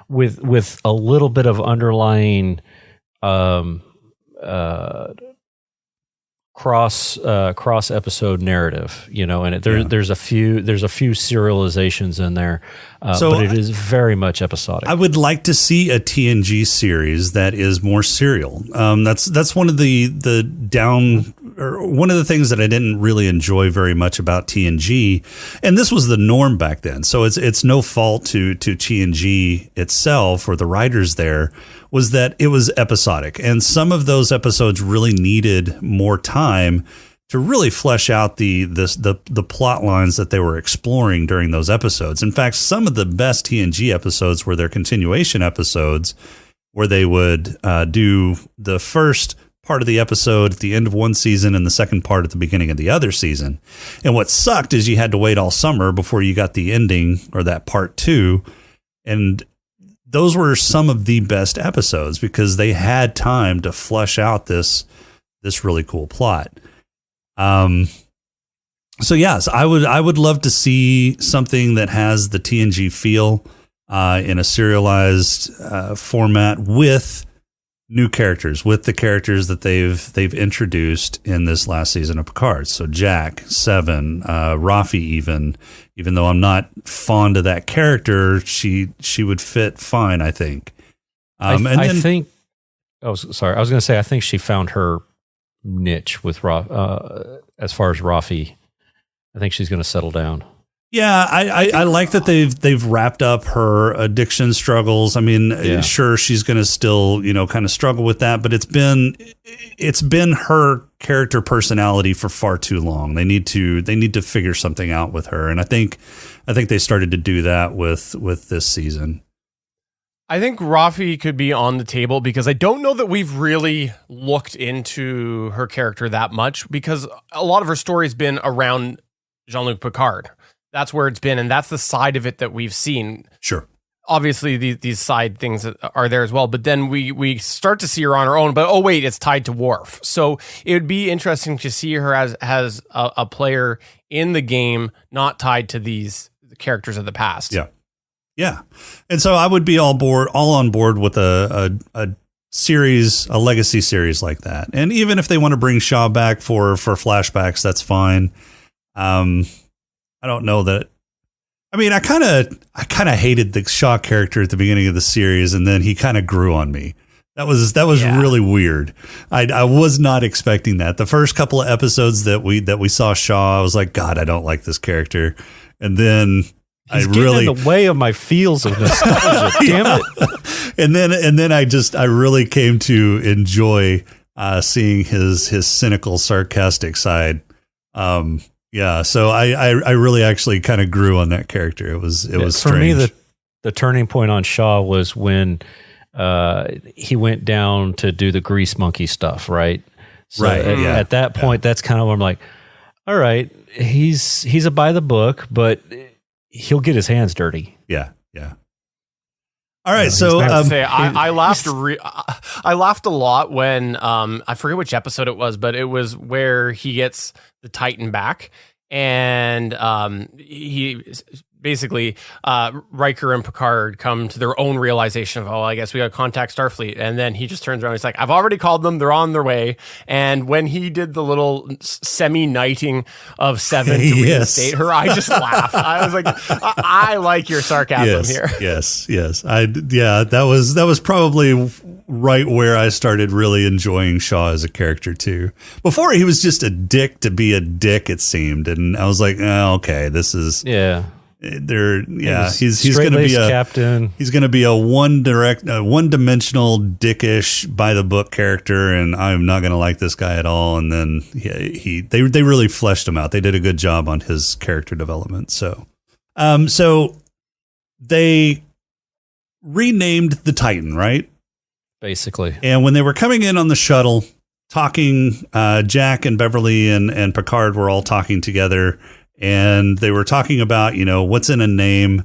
with a little bit of underlying cross episode narrative, and there's a few serializations in there, but it is very much episodic. I would like to see a TNG series that is more serial. That's one of one of the things that I didn't really enjoy very much about TNG, and this was the norm back then. So it's no fault to TNG itself or the writers there, was that it was episodic, and some of those episodes really needed more time to really flesh out the plot lines that they were exploring during those episodes. In fact, some of the best TNG episodes were their continuation episodes, where they would do the first part of the episode at the end of one season and the second part at the beginning of the other season. And what sucked is you had to wait all summer before you got the ending or that part 2, and those were some of the best episodes because they had time to flesh out this really cool plot. So yes, I would love to see something that has the TNG feel in a serialized format with new characters, with the characters that they've introduced in this last season of Picard. So Jack, Seven, Rafi, even though I'm not fond of that character, she would fit fine, I think. I was going to say, I think she found her niche with as far as Rafi. I think she's going to settle down. Yeah, I like that they've wrapped up her addiction struggles. I mean, sure, she's going to still, kind of struggle with that, but it's been her character personality for far too long. They need to figure something out with her, and I think they started to do that with this season. I think Rafi could be on the table because I don't know that we've really looked into her character that much, because a lot of her story's been around Jean-Luc Picard. That's where it's been, and that's the side of it that we've seen. Sure. Obviously, these side things are there as well, but then we start to see her on her own, but oh wait, it's tied to Worf. So it would be interesting to see her as a player in the game, not tied to these characters of the past. Yeah. Yeah. And so I would be all on board with a series, a legacy series like that. And even if they want to bring Shaw back for flashbacks, that's fine. I don't know that. I mean, I kind of hated the Shaw character at the beginning of the series, and then he kind of grew on me. That was really weird. I was not expecting that. The first couple of episodes that we saw Shaw, I was like, God, I don't like this character. And then he's getting in the way of my feels of nostalgia. Damn it. And then I really came to enjoy seeing his cynical, sarcastic side. Yeah, so I really actually kind of grew on that character. It was strange. For me, the turning point on Shaw was when he went down to do the grease monkey stuff, right? So at that point, that's kind of where I'm like, all right, he's a by the book, but he'll get his hands dirty. Yeah. All right, so I laughed. I laughed a lot when I forget which episode it was, but it was where he gets the Titan back, and he basically Riker and Picard come to their own realization of, I guess we got to contact Starfleet, and then he just turns around and he's like, I've already called them, they're on their way. And when he did the little semi-knighting of Seven to reinstate her, I just laughed. I was like, I like your sarcasm here. Yes. That was probably right where I started really enjoying Shaw as a character too. Before, he was just a dick to be a dick, it seemed, and I was like, okay, this is he's going to be a captain. He's going to be a one-dimensional dickish by the book character, and I'm not going to like this guy at all. And then they really fleshed him out. They did a good job on his character development. So they renamed the Titan, right? Basically. And when they were coming in on the shuttle, talking, Jack and Beverly and Picard were all talking together. And they were talking about, what's in a name.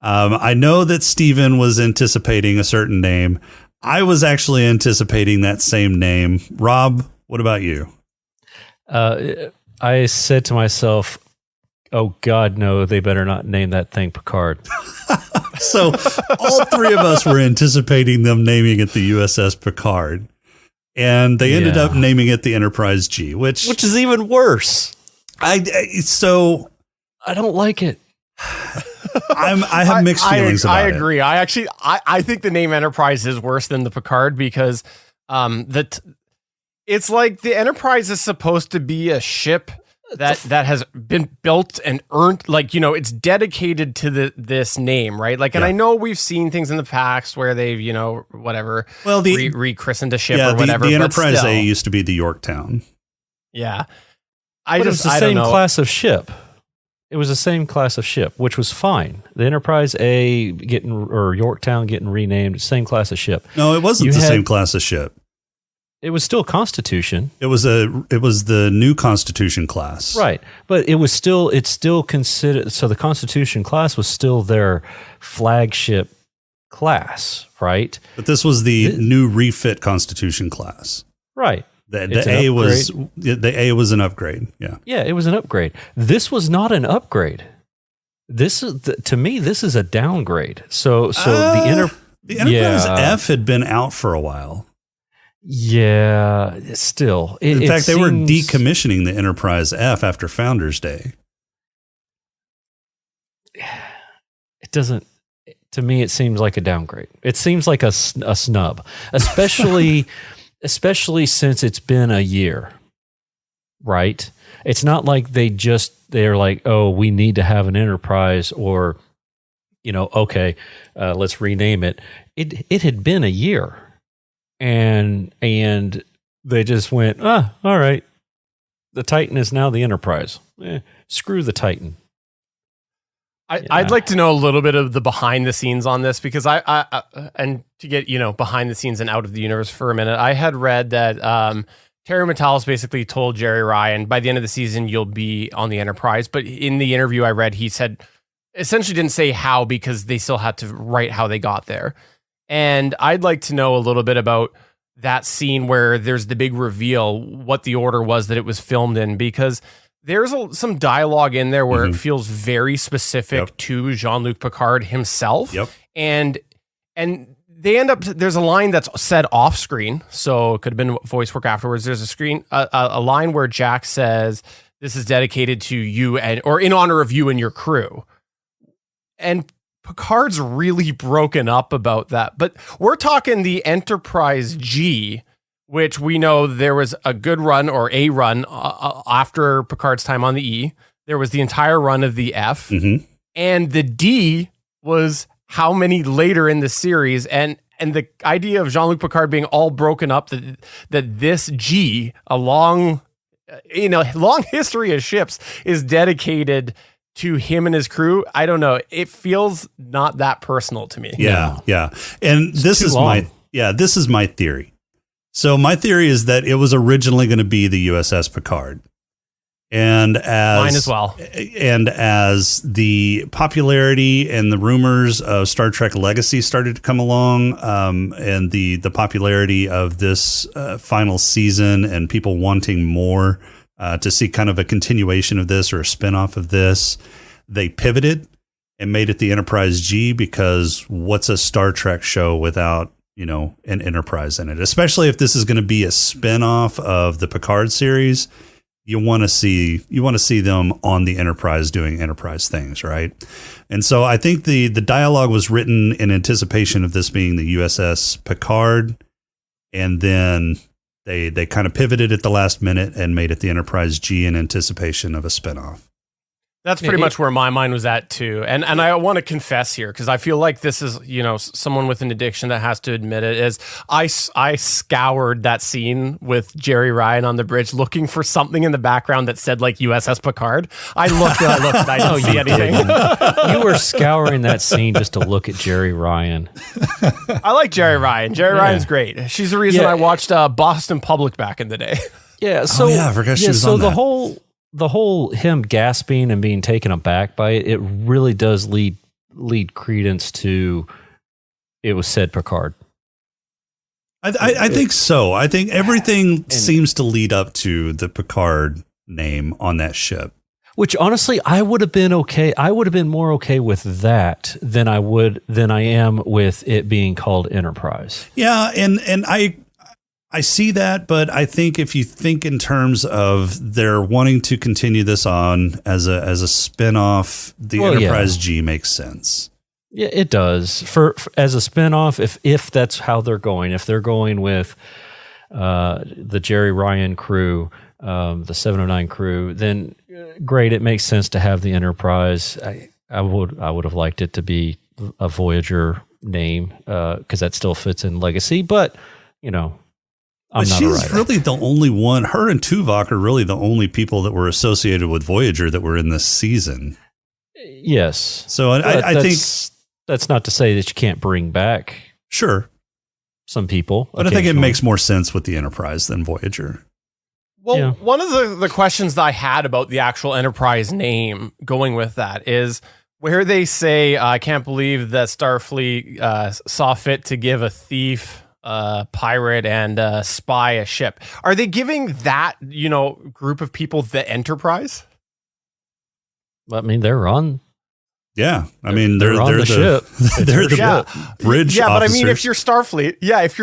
I know that Steven was anticipating a certain name. I was actually anticipating that same name. Rob, what about you? I said to myself, oh, God, no, they better not name that thing Picard. So all three of us were anticipating them naming it the USS Picard. And they ended up naming it the Enterprise G, which is even worse. I don't like it. I have mixed feelings about it. I agree. I think the name Enterprise is worse than the Picard because it's like the Enterprise is supposed to be a ship that has been built and earned, it's dedicated to this name, right? And I know we've seen things in the past where they've, rechristened a ship or whatever. The Enterprise A used to be the Yorktown. Yeah. It was the same class of ship. It was the same class of ship, which was fine. The Enterprise A Yorktown getting renamed, same class of ship. No, it wasn't the same class of ship. It was still Constitution. It was the new Constitution class. Right. But it's still considered, so the Constitution class was still their flagship class, right? But this was the new refit Constitution class. Right. The A was an upgrade. Yeah. Yeah, it was an upgrade. This was not an upgrade. To me, this is a downgrade. So the Enterprise F had been out for a while. Yeah, still. In fact, they were decommissioning the Enterprise F after Founders Day. It doesn't. To me, it seems like a downgrade. It seems like a snub, especially since it's been a year, right? It's not like they're like, oh, we need to have an Enterprise, or, okay, let's rename it. It had been a year, and they just went, all right, the Titan is now the Enterprise. Screw the Titan. I'd like to know a little bit of the behind the scenes on this, because I and to get, behind the scenes and out of the universe for a minute, I had read that Terry Matalas basically told Jerry Ryan, by the end of the season, you'll be on the Enterprise. But in the interview I read, he said, essentially didn't say how, because they still had to write how they got there. And I'd like to know a little bit about that scene where there's the big reveal, what the order was that it was filmed in, because there's some dialogue in there where it feels very specific to Jean-Luc Picard himself. Yep. And they end up, there's a line that's said off screen, so it could have been voice work afterwards. There's a line where Jack says, this is dedicated to you or in honor of you and your crew. And Picard's really broken up about that. But we're talking the Enterprise G, which we know there was a good run or a run after Picard's time on the E. There was the entire run of the F. Mm-hmm. And the D was how many later in the series. And the idea of Jean-Luc Picard being all broken up, that this G, a long history of ships, is dedicated to him and his crew. I don't know. It feels not that personal to me. Yeah. And this is my theory. So my theory is that it was originally going to be the USS Picard. And as mine as well. And as the popularity and the rumors of Star Trek Legacy started to come along, and the popularity of this final season and people wanting more to see kind of a continuation of this or a spinoff of this, they pivoted and made it the Enterprise G, because what's a Star Trek show without, an Enterprise in it? Especially if this is going to be a spinoff of the Picard series. You want to see them on the Enterprise doing Enterprise things, right? And so I think the dialogue was written in anticipation of this being the USS Picard, and then they kind of pivoted at the last minute and made it the Enterprise G in anticipation of a spinoff. That's pretty much where my mind was at too. And I want to confess here, because I feel like this is, someone with an addiction that has to admit it, is I scoured that scene with Jerry Ryan on the bridge looking for something in the background that said like USS Picard. I looked and I didn't see anything. You were scouring that scene just to look at Jerry Ryan. I like Jerry Ryan. Jerry Ryan's great. She's the reason I watched Boston Public back in the day. Yeah. So I forgot she was on that. The whole him gasping and being taken aback by it really does lead credence to it was said Picard. I think so. I think everything seems to lead up to the Picard name on that ship. Which honestly, I would have been okay. I would have been more okay with that than I am with it being called Enterprise. Yeah, and I see that, but I think if you think in terms of they're wanting to continue this on as a spinoff, the Enterprise G makes sense. Yeah, it does. For as a spinoff, if that's how they're going, if they're going with the Jerry Ryan crew, the 709 crew, then great. It makes sense to have the Enterprise. I would have liked it to be a Voyager name because that still fits in Legacy, but But she's really the only one. Her and Tuvok are really the only people that were associated with Voyager that were in this season. Yes. So I think that's not to say that you can't bring back some people. But I think it makes more sense with the Enterprise than Voyager. Well, one of the questions that I had about the actual Enterprise name going with that is where they say, I can't believe that Starfleet saw fit to give a thief, pirate, and spy a ship. Are they giving that, group of people the Enterprise? I mean, they're on. Yeah, I mean they're on the ship. They're the bridge. Yeah, officers. but I mean, if you're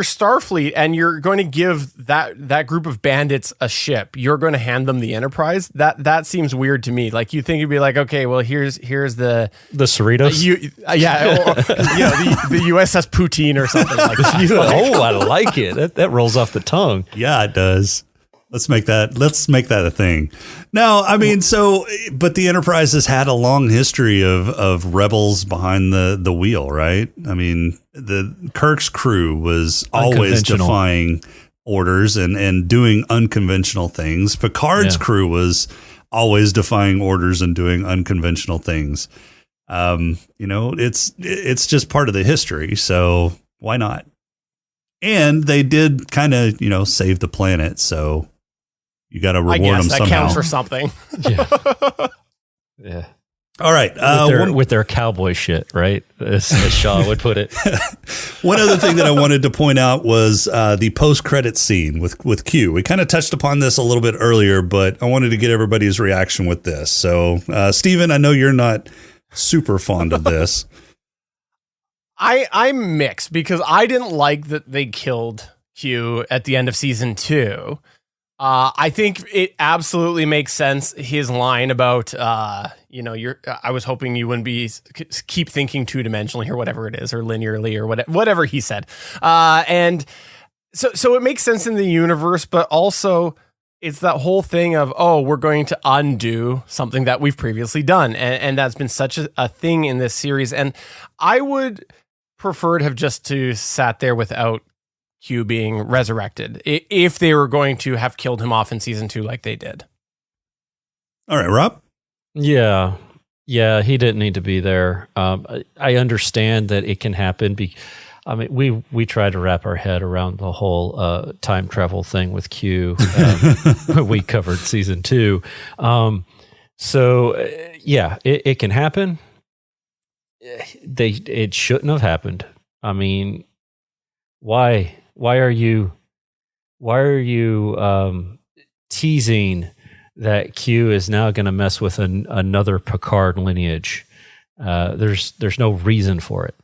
Starfleet, and you're going to give that group of bandits a ship, you're going to hand them the Enterprise. That seems weird to me. Like you think it'd be like, okay, well here's the Cerritos, the USS Poutine or something like that. Oh, I like it. That rolls off the tongue. Yeah, it does. Let's make that a thing. Now, I mean, but the Enterprise has had a long history of rebels behind the wheel, right? I mean, the Kirk's crew was always defying orders and doing unconventional things. Picard's crew was always defying orders and doing unconventional things. It's just part of the history, so why not? And they did kind of, save the planet, so you got to reward them somehow. That counts for something. Yeah. All right. With their cowboy shit, right? As Shaw would put it. One other thing that I wanted to point out was the post-credit scene with Q. We kind of touched upon this a little bit earlier, but I wanted to get everybody's reaction with this. So, Steven, I know you're not super fond of this. I'm mixed because I didn't like that they killed Q at the end of season 2. I think it absolutely makes sense. His line about, I was hoping you wouldn't keep thinking two-dimensionally or whatever it is, or linearly or whatever he said. And so it makes sense in the universe, but also it's that whole thing of, we're going to undo something that we've previously done. And that's been such a thing in this series. And I would prefer to have just sat there without Q being resurrected if they were going to have killed him off in season 2 like they did. All right, Rob. Yeah, he didn't need to be there. I understand that it can happen. I mean, we tried to wrap our head around the whole time travel thing with Q. We covered season 2. Yeah, it can happen. It shouldn't have happened. I mean, why are you teasing that Q is now going to mess with another Picard lineage? There's no reason for it.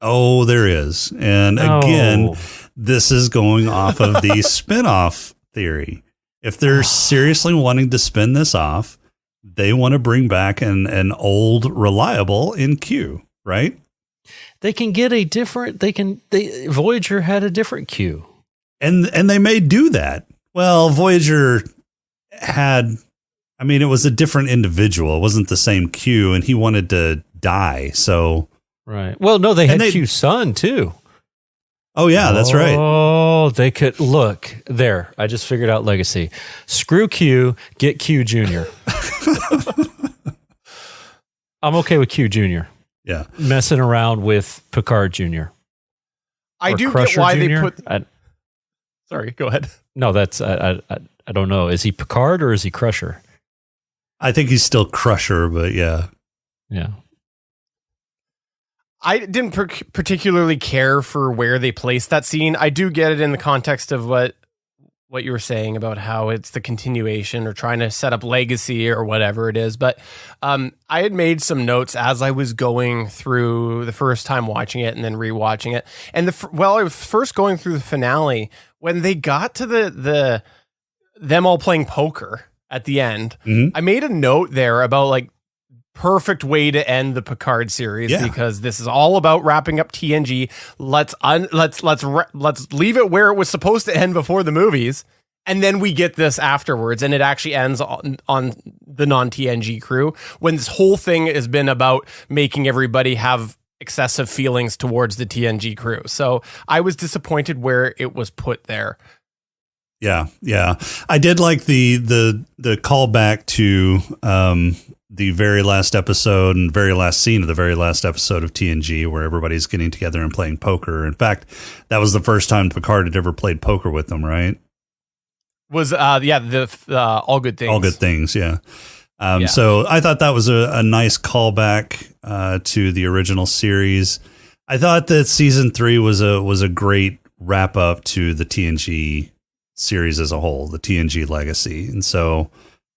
Oh, there is. And again, this is going off of the spin-off theory. If they're seriously wanting to spin this off, they want to bring back an old reliable in Q, right? They can get a different. Voyager had a different Q, and they may do that. Well, Voyager had. I mean, it was a different individual. It wasn't the same Q, and he wanted to die. So right. Well, no, they had Q's son too. Oh yeah, that's right. Oh, they could look there. I just figured out legacy. Screw Q, get Q Jr. I'm okay with Q Jr. Yeah, messing around with Picard Jr. I do Crusher get why Jr. they put. Sorry, go ahead. No, that's I don't know. Is he Picard or is he Crusher? I think he's still Crusher, but yeah. I didn't particularly care for where they placed that scene. I do get it in the context of what you were saying about how it's the continuation or trying to set up legacy or whatever it is. But I had made some notes as I was going through the first time watching it and then rewatching it. And I was first going through the finale when they got to the them all playing poker at the end. Mm-hmm. I made a note there about like perfect way to end the Picard series because this is all about wrapping up TNG. Let's leave it where it was supposed to end before the movies, and then we get this afterwards, and it actually ends on the non-TNG crew when this whole thing has been about making everybody have excessive feelings towards the TNG crew. So I was disappointed where it was put there. Yeah. I did like the callback to the very last episode and very last scene of the very last episode of TNG where everybody's getting together and playing poker. In fact, that was the first time Picard had ever played poker with them, right? Was the All Good Things. All Good Things, yeah. So I thought that was a nice callback to the original series. I thought that season 3 was a great wrap up to the TNG series as a whole, the TNG legacy. And so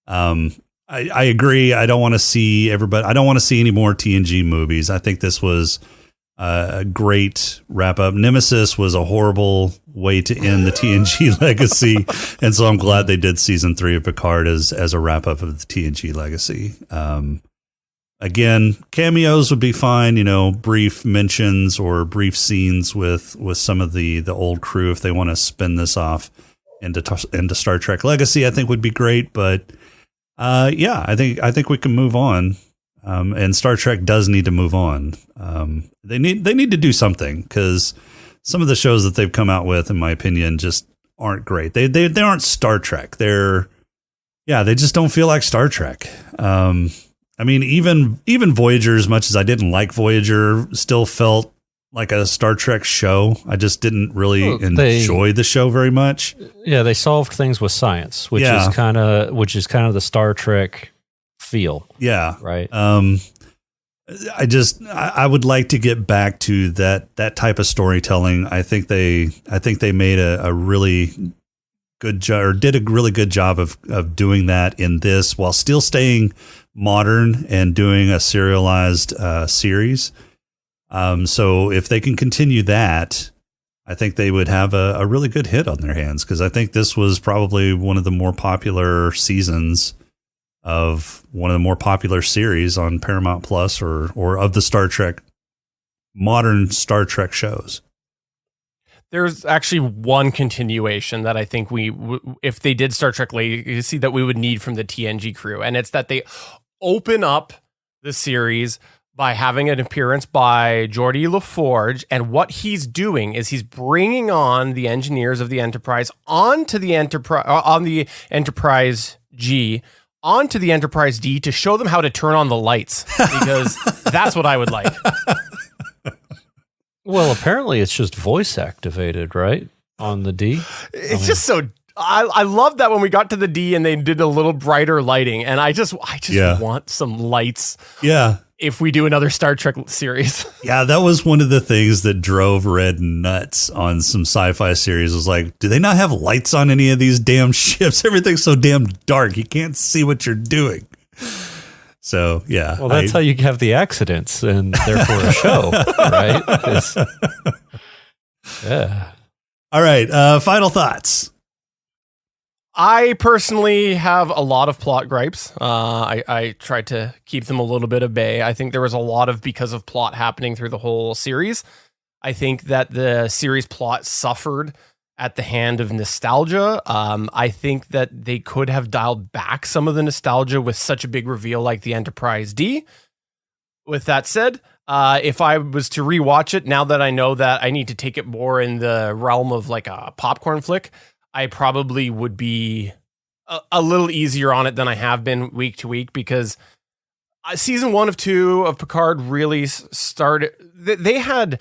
I agree. I don't want to see everybody. I don't want to see any more TNG movies. I think this was a great wrap up. Nemesis was a horrible way to end the TNG legacy. And so I'm glad they did season 3 of Picard as a wrap up of the TNG legacy. Again, cameos would be fine, brief mentions or brief scenes with some of the old crew if they want to spin this off into Star Trek Legacy, I think would be great. But I think we can move on. And Star Trek does need to move on. They need to do something because some of the shows that they've come out with, in my opinion, just aren't great. They aren't Star Trek. They just don't feel like Star Trek. I mean, even Voyager, as much as I didn't like Voyager, still felt like a Star Trek show. I just didn't really enjoy the show very much. Yeah, they solved things with science, which is kind of the Star Trek feel. Yeah. Right. I would like to get back to that type of storytelling. I think they made a really good job, or did a really good job of doing that in this while still staying modern and doing a serialized series. So if they can continue that, I think they would have a really good hit on their hands, because I think this was probably one of the more popular seasons of one of the more popular series on Paramount Plus or of the Star Trek, modern Star Trek shows. There's actually one continuation that I think if they did Star Trek Legacy, that we would need from the TNG crew. And it's that they open up the series by having an appearance by Geordi LaForge. And what he's doing is he's bringing on the engineers of the Enterprise onto the Enterprise G, onto the Enterprise D to show them how to turn on the lights, because that's what I would like. Well, apparently it's just voice activated, right? On the D. It's just so. I love that when we got to the D and they did a little brighter lighting, and I just want some lights. Yeah. If we do another Star Trek series. Yeah, that was one of the things that drove Red nuts on some sci-fi series. Was like, do they not have lights on any of these damn ships? Everything's so damn dark. You can't see what you're doing. So, yeah. Well, that's how you have the accidents and therefore a show, right? Yeah. All right. Final thoughts. I personally have a lot of plot gripes. I tried to keep them a little bit at bay. I think there was a lot of because of plot happening through the whole series. I think that the series plot suffered at the hand of nostalgia. I think that they could have dialed back some of the nostalgia with such a big reveal like the Enterprise D. With that said, if I was to rewatch it, now that I know that I need to take it more in the realm of like a popcorn flick, I probably would be a little easier on it than I have been week to week, because season 1 of 2 of Picard really started. They had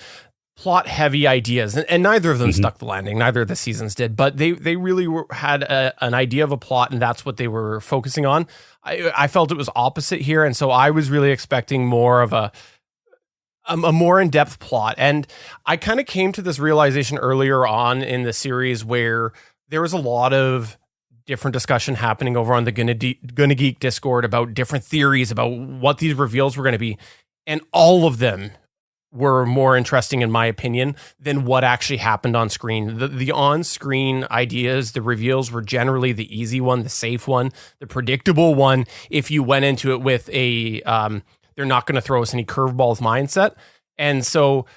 plot heavy ideas, and neither of them stuck the landing. Neither of the seasons did, but they really had an idea of a plot, and that's what they were focusing on. I felt it was opposite here, and so I was really expecting more of a more in-depth plot. And I kind of came to this realization earlier on in the series where there was a lot of different discussion happening over on the Gonna Geek Discord about different theories about what these reveals were going to be. And all of them were more interesting, in my opinion, than what actually happened on screen. The on-screen ideas, the reveals were generally the easy one, the safe one, the predictable one. If you went into it with a, they're not going to throw us any curveballs mindset. And so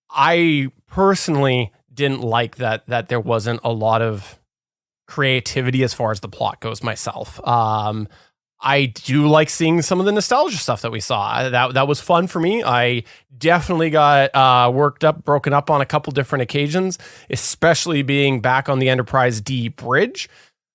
I personally didn't like that there wasn't a lot of creativity as far as the plot goes myself. I do like seeing some of the nostalgia stuff that we saw. That was fun for me. I definitely got broken up on a couple different occasions, especially being back on the Enterprise D bridge.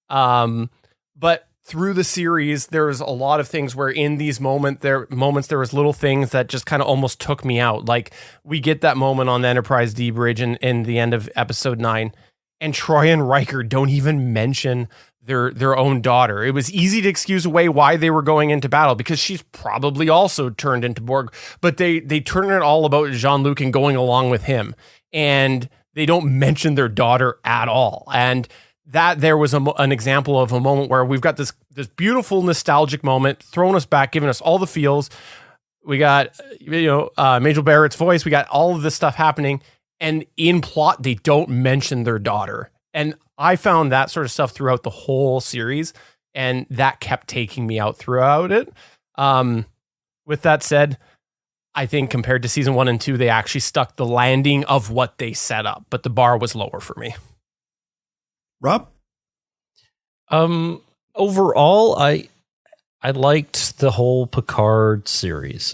But through the series, there was a lot of things where in these moments there was little things that just kind of almost took me out. Like we get that moment on the Enterprise D bridge in the end of episode 9, and Troy and Riker don't even mention their own daughter. It was easy to excuse away why they were going into battle, because she's probably also turned into Borg, but they turn it all about Jean-Luc and going along with him, and they don't mention their daughter at all. And that there was an example of a moment where we've got this beautiful nostalgic moment throwing us back, giving us all the feels. We got Majel Barrett's voice. We got all of this stuff happening, and in plot they don't mention their daughter. And I found that sort of stuff throughout the whole series, and that kept taking me out throughout it. With that said, I think compared to season 1 and 2, they actually stuck the landing of what they set up, but the bar was lower for me. Rob? Overall, I liked the whole Picard series.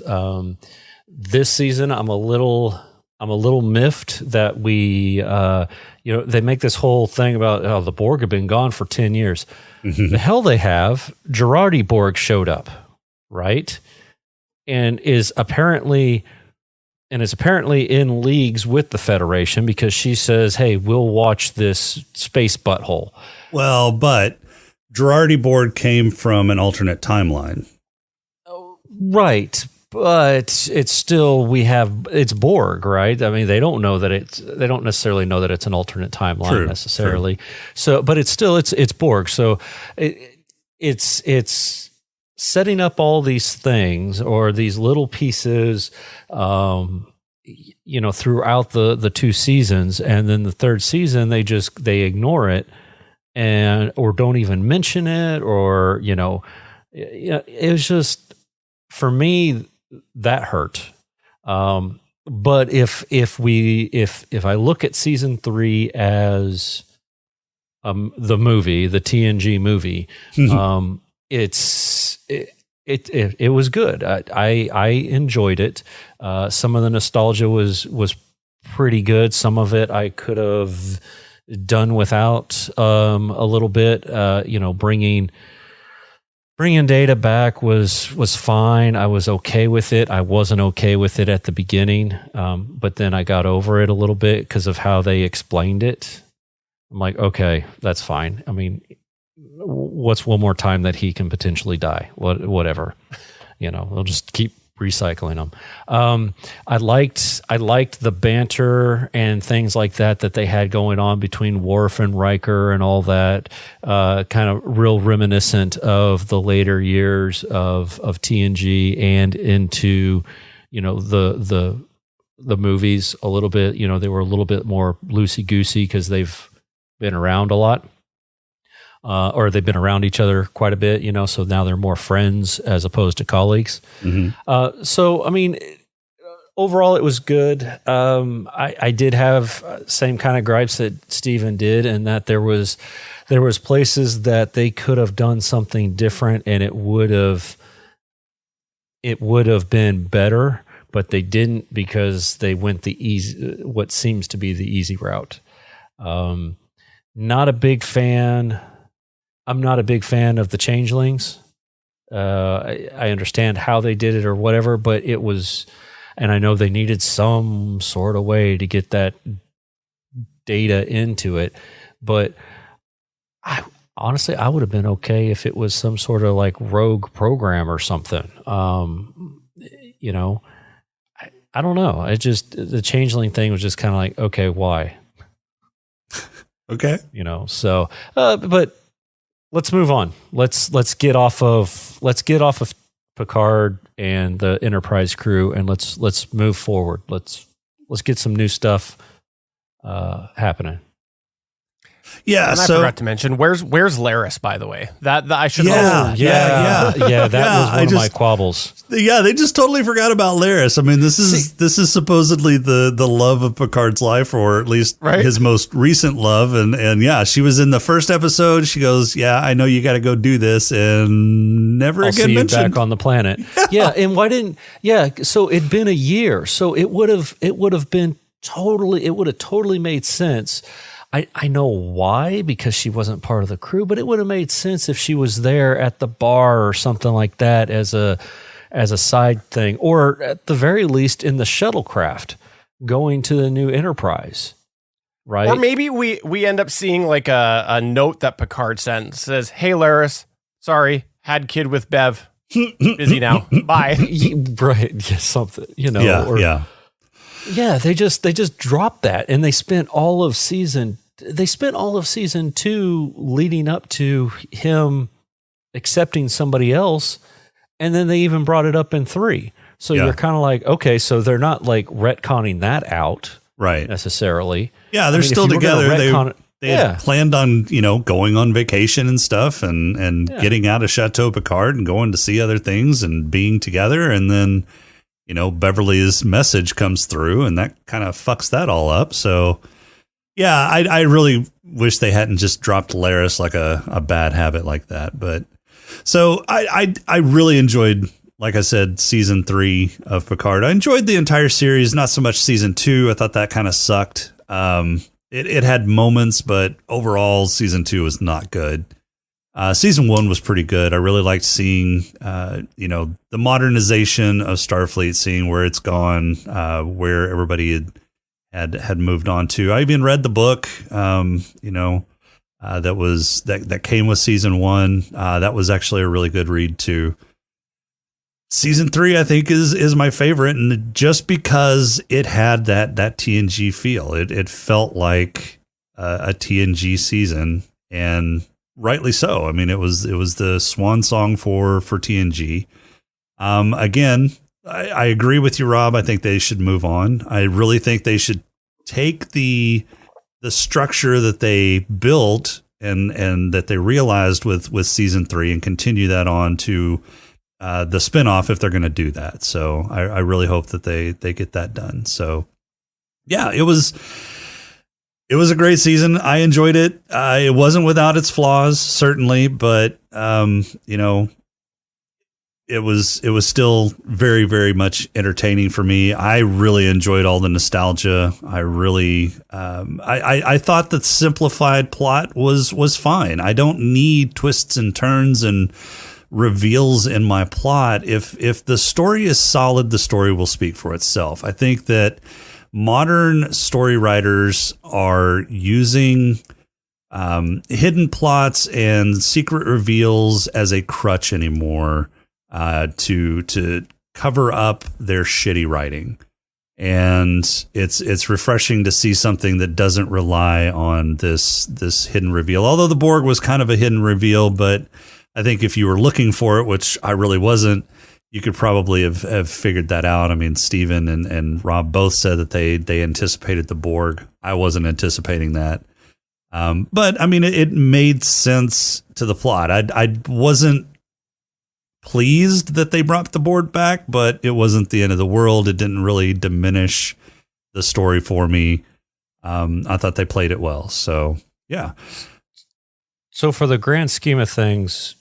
This season, I'm a little miffed that we, they make this whole thing about the Borg have been gone for 10 years. The hell they have. Gerardi Borg showed up, right? And is apparently in leagues with the Federation, because she says, hey, we'll watch this space butthole. Well, but Gerardi Borg came from an alternate timeline. Right. But it's still, it's Borg, right? I mean, they don't necessarily know that it's an alternate timeline necessarily. True. So, but it's still, it's Borg. So it's setting up all these things or these little pieces, throughout the 2 seasons, and then the 3rd season they ignore it or don't even mention it, or it was just, for me, that hurt. But if I look at season 3 as the movie, the TNG movie, it was good. I enjoyed it. Some of the nostalgia was pretty good. Some of it I could have done without a little bit. Bringing bringing Data back was fine. I was okay with it. I wasn't okay with it at the beginning, but then I got over it a little bit because of how they explained it. I'm like, okay, that's fine. I mean, what's one more time that he can potentially die? Whatever, they'll just keep recycling them. I liked the banter and things like that they had going on between Worf and Riker and all that, kind of real reminiscent of the later years of TNG and into, the movies a little bit. They were a little bit more loosey-goosey because they've been around a lot. Or they've been around each other quite a bit, so now they're more friends as opposed to colleagues. Mm-hmm. So, I mean, overall, it was good. I did have same kind of gripes that Steven did, and that there was places that they could have done something different, and it would have been better, but they didn't because they went what seems to be the easy route. Not a big fan. I'm not a big fan of the changelings. I understand how they did it or whatever, but it was, and I know they needed some sort of way to get that data into it, but honestly, I would have been okay if it was some sort of like rogue program or something. I don't know. The changeling thing was just kind of like, okay, why? Okay. So, but let's move on. Let's get off of Picard and the Enterprise crew, and let's move forward. Let's get some new stuff happening. Yeah, and I forgot to mention, where's Laris, by the way? That I should. Yeah. That was one of my quabbles. Yeah, they just totally forgot about Laris. I mean, this is supposedly the love of Picard's life, or at least his most recent love. And yeah, she was in the first episode. She goes, "Yeah, I know you got to go do this," and never I'll again see mentioned. You back on the planet. Yeah, and why didn't? Yeah, so it'd been a year, so it would have totally made sense. I know why, because she wasn't part of the crew, but it would have made sense if she was there at the bar or something like that as a side thing, or at the very least in the shuttlecraft going to the new Enterprise, right? Or maybe we end up seeing like a note that Picard sends, says, "Hey Laris, sorry, had kid with Bev, busy now, bye." Right, yeah, something, Yeah. Yeah, they just dropped that, and they spent all of season 2 leading up to him accepting somebody else, and then they even brought it up in 3. So you're kind of like, okay, so they're not like retconning that out, right? Necessarily. Yeah, they're still together. They had planned on going on vacation and stuff, and getting out of Chateau Picard and going to see other things and being together, and then Beverly's message comes through, and that kind of fucks that all up. So, yeah, I really wish they hadn't just dropped Laris like a bad habit like that. But so I really enjoyed, like I said, season 3 of Picard. I enjoyed the entire series, not so much season 2. I thought that kind of sucked. It had moments, but overall, season 2 was not good. Season 1 was pretty good. I really liked seeing, the modernization of Starfleet, seeing where it's gone, where everybody had moved on to. I even read the book, that came with season 1. That was actually a really good read too. Season 3, I think, is my favorite, and just because it had that TNG feel, it felt like a TNG season, and rightly so. I mean, it was the swan song for TNG. Again, I agree with you, Rob. I think they should move on. I really think they should take the structure that they built and that they realized with season 3 and continue that on to the spinoff if they're going to do that. So I really hope that they get that done. So yeah, it was a great season. I enjoyed it. It wasn't without its flaws, certainly, but it was still very, very much entertaining for me. I really enjoyed all the nostalgia. I really, I thought the simplified plot was fine. I don't need twists and turns and reveals in my plot. If the story is solid, the story will speak for itself. I think that modern story writers are using hidden plots and secret reveals as a crutch anymore to cover up their shitty writing. And it's refreshing to see something that doesn't rely on this hidden reveal. Although the Borg was kind of a hidden reveal, but I think if you were looking for it, which I really wasn't, you could probably have figured that out. I mean, Steven and Rob both said that they anticipated the Borg. I wasn't anticipating that. But I mean, it made sense to the plot. I wasn't pleased that they brought the Borg back, but it wasn't the end of the world. It didn't really diminish the story for me. I thought they played it well. So, yeah. So for the grand scheme of things,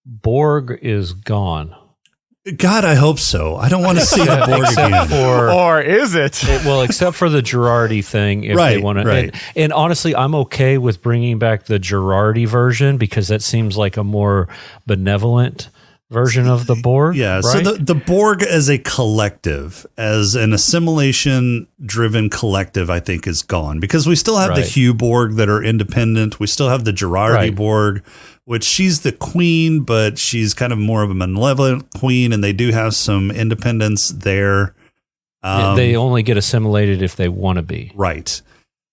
Borg is gone. God, I hope so. I don't want to see the Borg again. Or is it? Well, except for the Girardi thing, if they want to. Right. And honestly, I'm okay with bringing back the Girardi version because that seems like a more benevolent version of the Borg. Yeah. Right? So the Borg as a collective, as an assimilation-driven collective, I think is gone because we still have the Hugh Borg that are independent. We still have the Girardi Borg, which she's the queen, but she's kind of more of a malevolent queen, and they do have some independence there. They only get assimilated if they want to be. Right.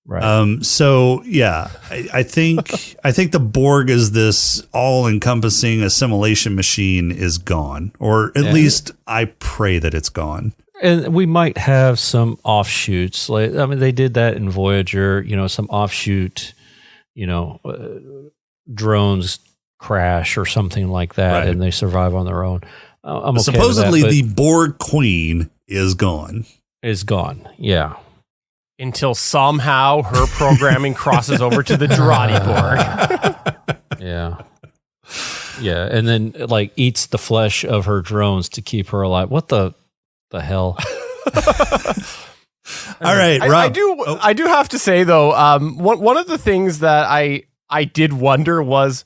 Right. So yeah, I think the Borg is this all-encompassing assimilation machine is gone, or at least I pray that it's gone. And we might have some offshoots. Like, I mean, they did that in Voyager. Some offshoot. Drones crash or something like that, and they survive on their own. I'm okay supposedly with that, the Borg queen is gone. Is gone. Yeah. Until somehow her programming crosses over to the Girardi Borg. Yeah. Yeah. And then eats the flesh of her drones to keep her alive. What the hell? All right, Rob. I do have to say though, one of the things that I did wonder was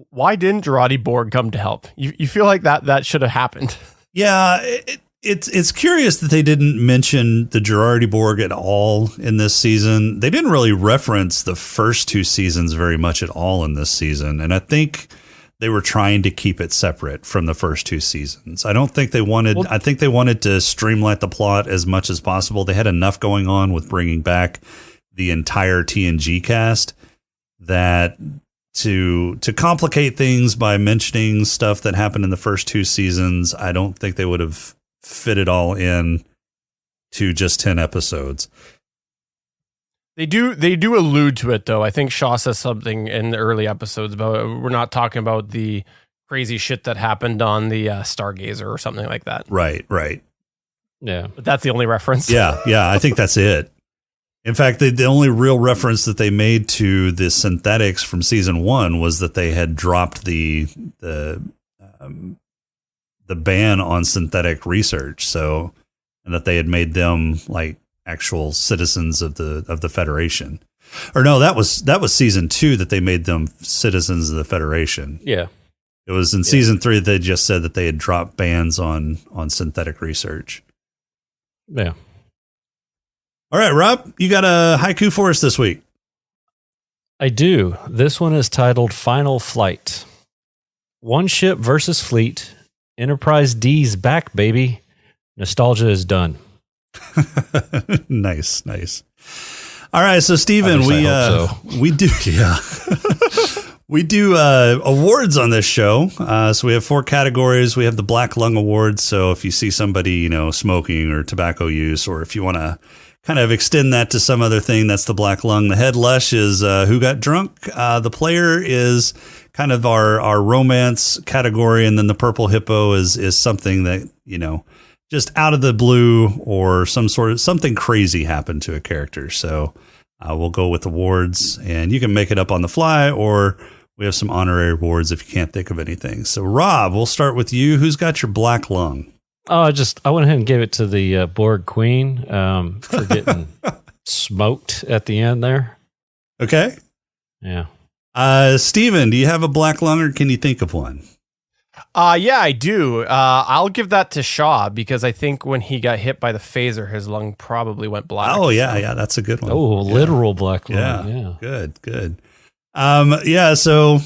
why didn't Girardi Borg come to help? You feel like that should have happened. Yeah, it's curious that they didn't mention the Girardi Borg at all in this season. They didn't really reference the first two seasons very much at all in this season, and I think they were trying to keep it separate from the first two seasons. I don't think they wanted. I think they wanted to streamline the plot as much as possible. They had enough going on with bringing back the entire TNG cast that to complicate things by mentioning stuff that happened in the first two seasons, I don't think they would have fit it all in to just 10 episodes. They do allude to it though. I think Shaw says something in the early episodes about we're not talking about the crazy shit that happened on the Stargazer or something like that. Right. Yeah. But that's the only reference. Yeah, I think that's it. In fact, the only real reference that they made to the synthetics from season 1 was that they had dropped the ban on synthetic research. So, and that they had made them like actual citizens of the Federation. Or no, that was season 2 that they made them citizens of the Federation. Yeah. It was in season 3 that they just said that they had dropped bans on synthetic research. Yeah. All right, Rob, you got a haiku for us this week. I do. This one is titled Final Flight. One ship versus fleet. Enterprise D's back, baby. Nostalgia is done. Nice. All right, so Steven, we do we do awards on this show. So we have 4 categories. We have the Black Lung Awards. So if you see somebody, smoking or tobacco use, or if you want to kind of extend that to some other thing, that's the Black Lung. The Head Lush is who got drunk. The Player is kind of our romance category, and then the Purple Hippo is something that just out of the blue or something crazy happened to a character. So we'll go with awards, and you can make it up on the fly, or we have some honorary awards if you can't think of anything. So Rob, we'll start with you. Who's got your Black Lung? Oh, I went ahead and gave it to the Borg Queen for getting smoked at the end there. Okay. Yeah. Steven, do you have a Black Lung, or can you think of one? Yeah, I do. I'll give that to Shaw because I think when he got hit by the phaser, his lung probably went black. Oh, yeah, that's a good one. Oh, literal black lung. Yeah. Good. So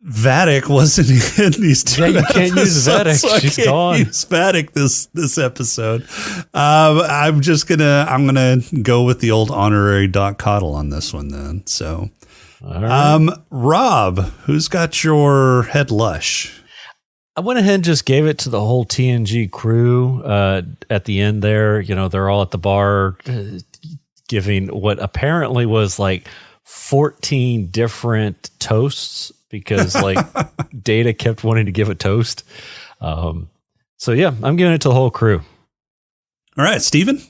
Vatic wasn't in these two. Yeah, you can't use Vatic. So She's gone. Use Vatic this episode. I'm gonna go with the old honorary Doc Coddle on this one then. So, Rob, who's got your head lush? I went ahead and just gave it to the whole TNG crew at the end there. You know, they're all at the bar giving what apparently was like 14 different toasts because like Data kept wanting to give a toast. So yeah, I'm giving it to the whole crew. All right, Steven?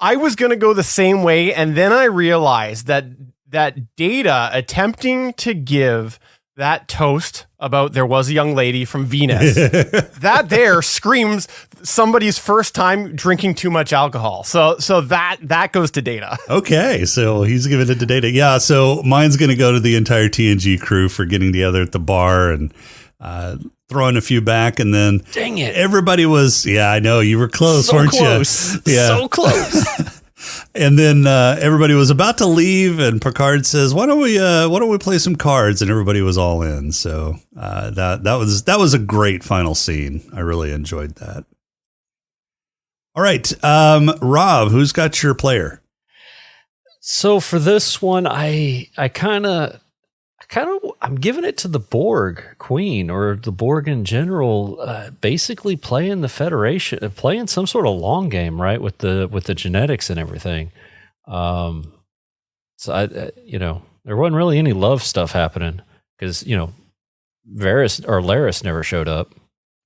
I was going to go the same way, and then I realized that Data attempting to give that toast about there was a young lady from Venus, that there screams somebody's first time drinking too much alcohol. So that goes to Data. Okay, so he's giving it to Data. Yeah, so mine's going to go to the entire TNG crew for getting together at the bar and throwing a few back, and then dang it, everybody was. Yeah, I know you were close, weren't you? Yeah, so close. And then everybody was about to leave, and Picard says, "Why don't we play some cards?" And everybody was all in. So that was a great final scene. I really enjoyed that. All right, Rob, who's got your player? So for this one, I'm giving it to the Borg Queen or the Borg in general, basically playing the Federation, playing some sort of long game, right? With the genetics and everything. So there wasn't really any love stuff happening because, Laris never showed up.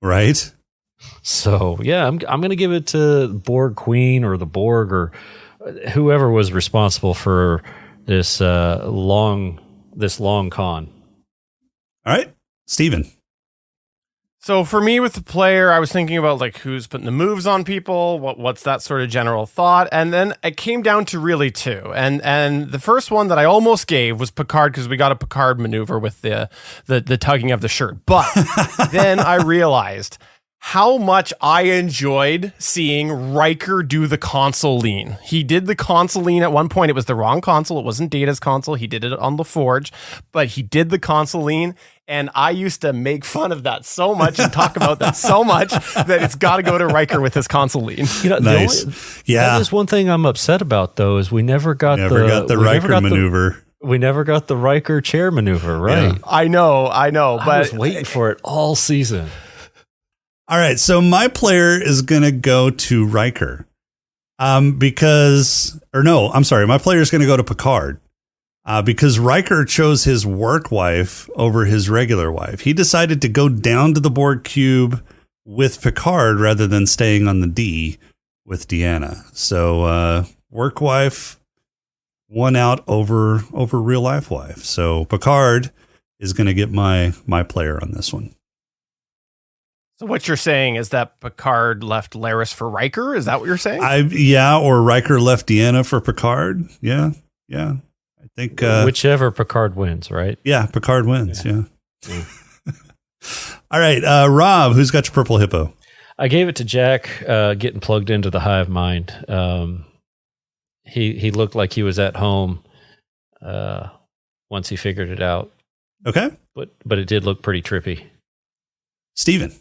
Right. So yeah, I'm going to give it to Borg Queen or the Borg or whoever was responsible for this long con. All right, Steven. So for me with the player, I was thinking about like who's putting the moves on people, what's that sort of general thought, and then it came down to really two. And the first one that I almost gave was Picard because we got a Picard maneuver with the tugging of the shirt. But then I realized how much I enjoyed seeing Riker do the console lean. He did the console lean at one point. It was the wrong console. It wasn't Data's console. He did it on LaForge, but he did the console lean. And I used to make fun of that so much and talk about that so much that it's got to go to Riker with his console lean. Nice. That is one thing I'm upset about, though, is we never got the Riker maneuver. We never got the Riker chair maneuver, right? Yeah. I know. But I was waiting for it all season. All right, so my player is going to go to Riker my player is going to go to Picard because Riker chose his work wife over his regular wife. He decided to go down to the Borg cube with Picard rather than staying on the D with Deanna. So work wife won out over real life wife. So Picard is going to get my player on this one. So what you're saying is that Picard left Laris for Riker? Is that what you're saying? Or Riker left Deanna for Picard. Yeah. I think whichever Picard wins, right? Yeah, Picard wins. Yeah. All right, Rob, who's got your purple hippo? I gave it to Jack, getting plugged into the hive mind. He looked like he was at home once he figured it out. Okay, but it did look pretty trippy. Steven.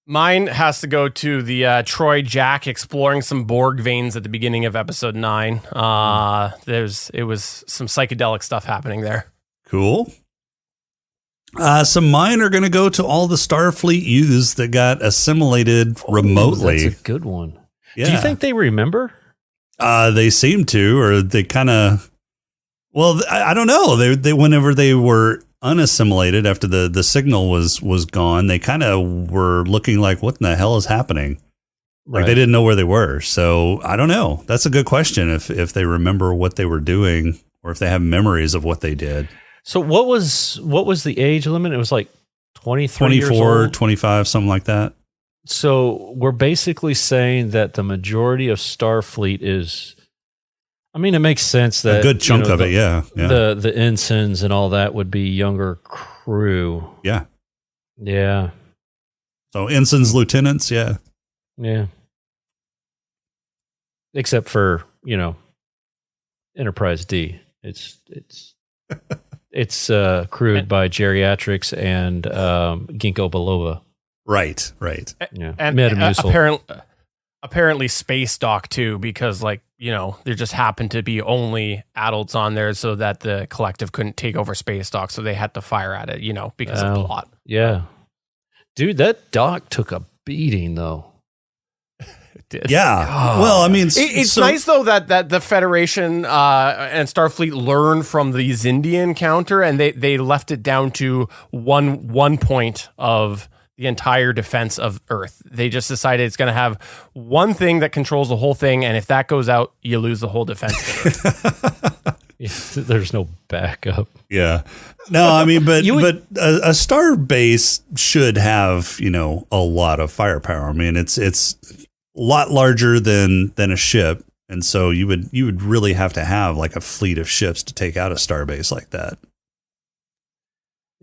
Mine has to go to the Troy Jack exploring some Borg veins at the beginning of episode 9. It was some psychedelic stuff happening there. Cool. Some mine are going to go to all the Starfleet youths that got assimilated remotely. That's a good one. Yeah. Do you think they remember? They seem to, or they kind of. Well, I don't know. They whenever they were unassimilated after the signal was gone, they kind of were looking like, what in the hell is happening? Like they didn't know where they were. So I don't know. That's a good question. If they remember what they were doing or if they have memories of what they did. So what was the age limit? It was like 23 24, years old? 25, something like that. So we're basically saying that the majority of Starfleet is, I mean, it makes sense that a good chunk of it, yeah. The ensigns and all that would be younger crew. Yeah. Yeah. So ensigns, lieutenants, yeah. Yeah. Except for, Enterprise D. It's crewed by geriatrics and ginkgo biloba. Right. Yeah. And apparently space dock too, because there just happened to be only adults on there so that the collective couldn't take over space dock, so they had to fire at it, because of plot. Yeah. Dude, that dock took a beating though. It did. Yeah. God. Well, I mean, it's nice though that the Federation and Starfleet learned from the Xindi encounter, and they left it down to one point of the entire defense of Earth. They just decided it's going to have one thing that controls the whole thing, and if that goes out, you lose the whole defense of Earth. There's no backup. Yeah. No, I mean, but a star base should have, a lot of firepower. I mean, it's a lot larger than a ship, and so you would really have to have like a fleet of ships to take out a star base like that.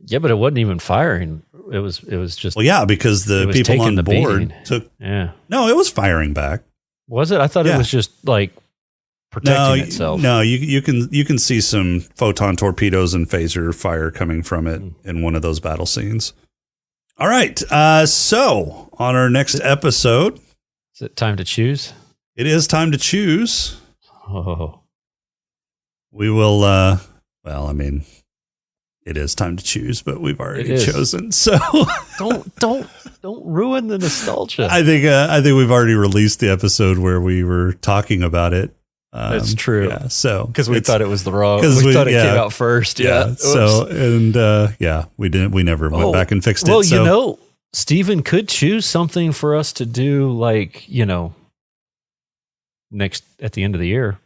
Yeah, but it wasn't even firing. It was just. Well, yeah, because the people on board took. Yeah. No, it was firing back. Was it? I thought it was just like protecting itself. No, you can see some photon torpedoes and phaser fire coming from it in one of those battle scenes. All right. So on our next episode, is it time to choose? It is time to choose. Oh. We will. Well, I mean, it is time to choose, but we've already chosen. So don't ruin the nostalgia. I think we've already released the episode where we were talking about it. That's true. Yeah, so because we thought it was the wrong. We thought it came out first. Yeah. So we didn't. We never went back and fixed it. Well, so. Steven could choose something for us to do, next at the end of the year.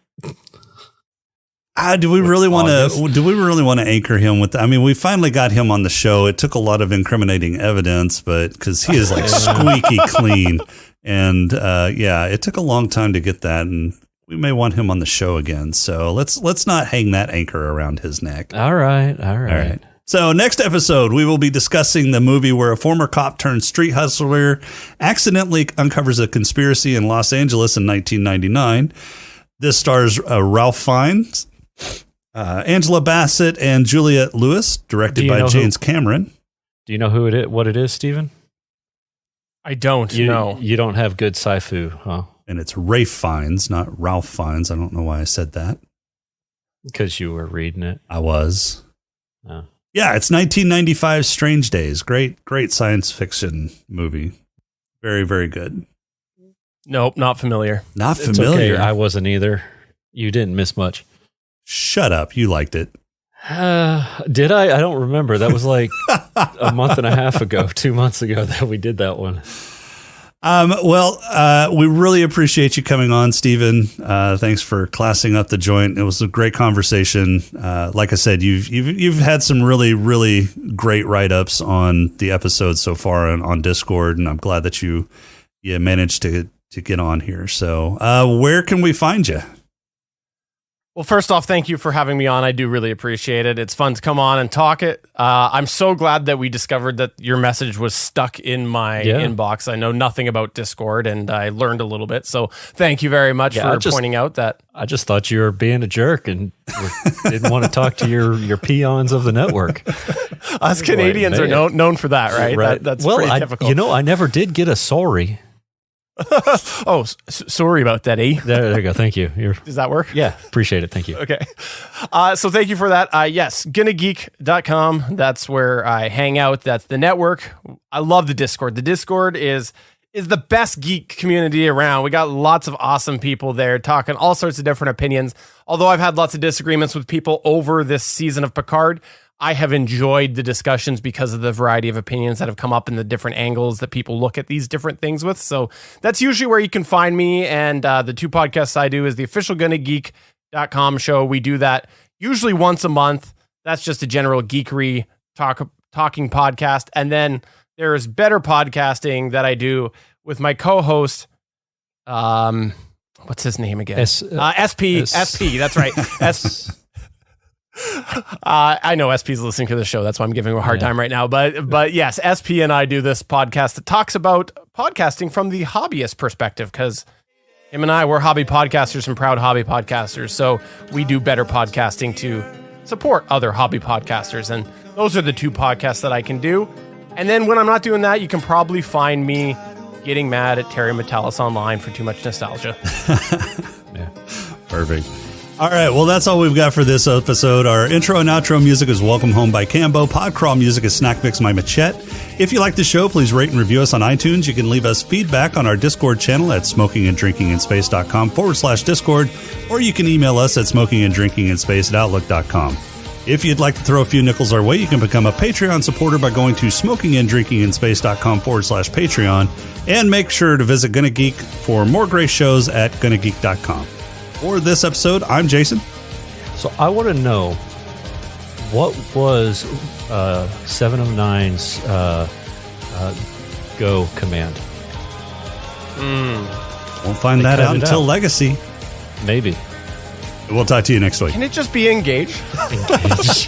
Do we really want to anchor him with? I mean, we finally got him on the show. It took a lot of incriminating evidence, but because he is like squeaky clean, and it took a long time to get that, and we may want him on the show again. So let's not hang that anchor around his neck. All right. So next episode, we will be discussing the movie where a former cop turned street hustler accidentally uncovers a conspiracy in Los Angeles in 1999. This stars Ralph Fiennes, Angela Bassett, and Juliette Lewis, directed by James Cameron. Do you know what it is, Steven? I don't know. You don't have good sci-fi, huh? And it's Rafe Fiennes, not Ralph Fiennes. I don't know why I said that. Because you were reading it. I was. Oh. Yeah, it's 1995 Strange Days. Great science fiction movie. Very, very good. Nope, not familiar. Not familiar. Okay. I wasn't either. You didn't miss much. Shut up. You liked it. Did I? I don't remember. That was like a month and a half ago, 2 months ago that we did that one. We really appreciate you coming on, Steven. Thanks for classing up the joint. It was a great conversation. Like I said, you've had some really, really great write-ups on the episode so far on Discord, and I'm glad that you managed to get on here. So, where can we find you? Well, first off, thank you for having me on. I do really appreciate it. It's fun to come on and talk it. I'm so glad that we discovered that your message was stuck in my inbox. I know nothing about Discord, and I learned a little bit. So thank you very much for pointing out that. I just thought you were being a jerk and didn't want to talk to your peons of the network. Us Canadians are known for that, right? Right. That's pretty typical. I never did get a sorry. Sorry about that, eh? There you go. Thank you. Does that work? Yeah. Appreciate it. Thank you. Okay. So thank you for that. Yes, gonnageek.com. That's where I hang out. That's the network. I love the Discord. The Discord is the best geek community around. We got lots of awesome people there talking all sorts of different opinions. Although I've had lots of disagreements with people over this season of Picard, I have enjoyed the discussions because of the variety of opinions that have come up and the different angles that people look at these different things with. So that's usually where you can find me. And the two podcasts I do is the official gonnageek.com show. We do that usually once a month. That's just a general geekery talking podcast. And then there's better podcasting that I do with my co-host. What's his name again? SP. That's right. I know SP's listening to the show. That's why I'm giving him a hard time right now. But yes, SP and I do this podcast that talks about podcasting from the hobbyist perspective, because him and I, we're hobby podcasters and proud hobby podcasters. So we do better podcasting to support other hobby podcasters. And those are the two podcasts that I can do. And then when I'm not doing that, you can probably find me getting mad at Terry Metalis online for too much nostalgia. Yeah, perfect. All right, well, that's all we've got for this episode. Our intro and outro music is Welcome Home by Cambo. Podcrawl music is Snack Mix by Machette. If you like the show, please rate and review us on iTunes. You can leave us feedback on our Discord channel at smokinganddrinkinginspace.com/Discord, or you can email us at smokinganddrinkinginspace@outlook.com. If you'd like to throw a few nickels our way, you can become a Patreon supporter by going to smokinganddrinkinginspace.com/Patreon, and make sure to visit Gonna Geek for more great shows at gonnageek.com. For this episode, I'm Jason. So I want to know, what was 709's go command? Won't find that out until Legacy. Maybe. We'll talk to you next week. Can it just be engage? Engage.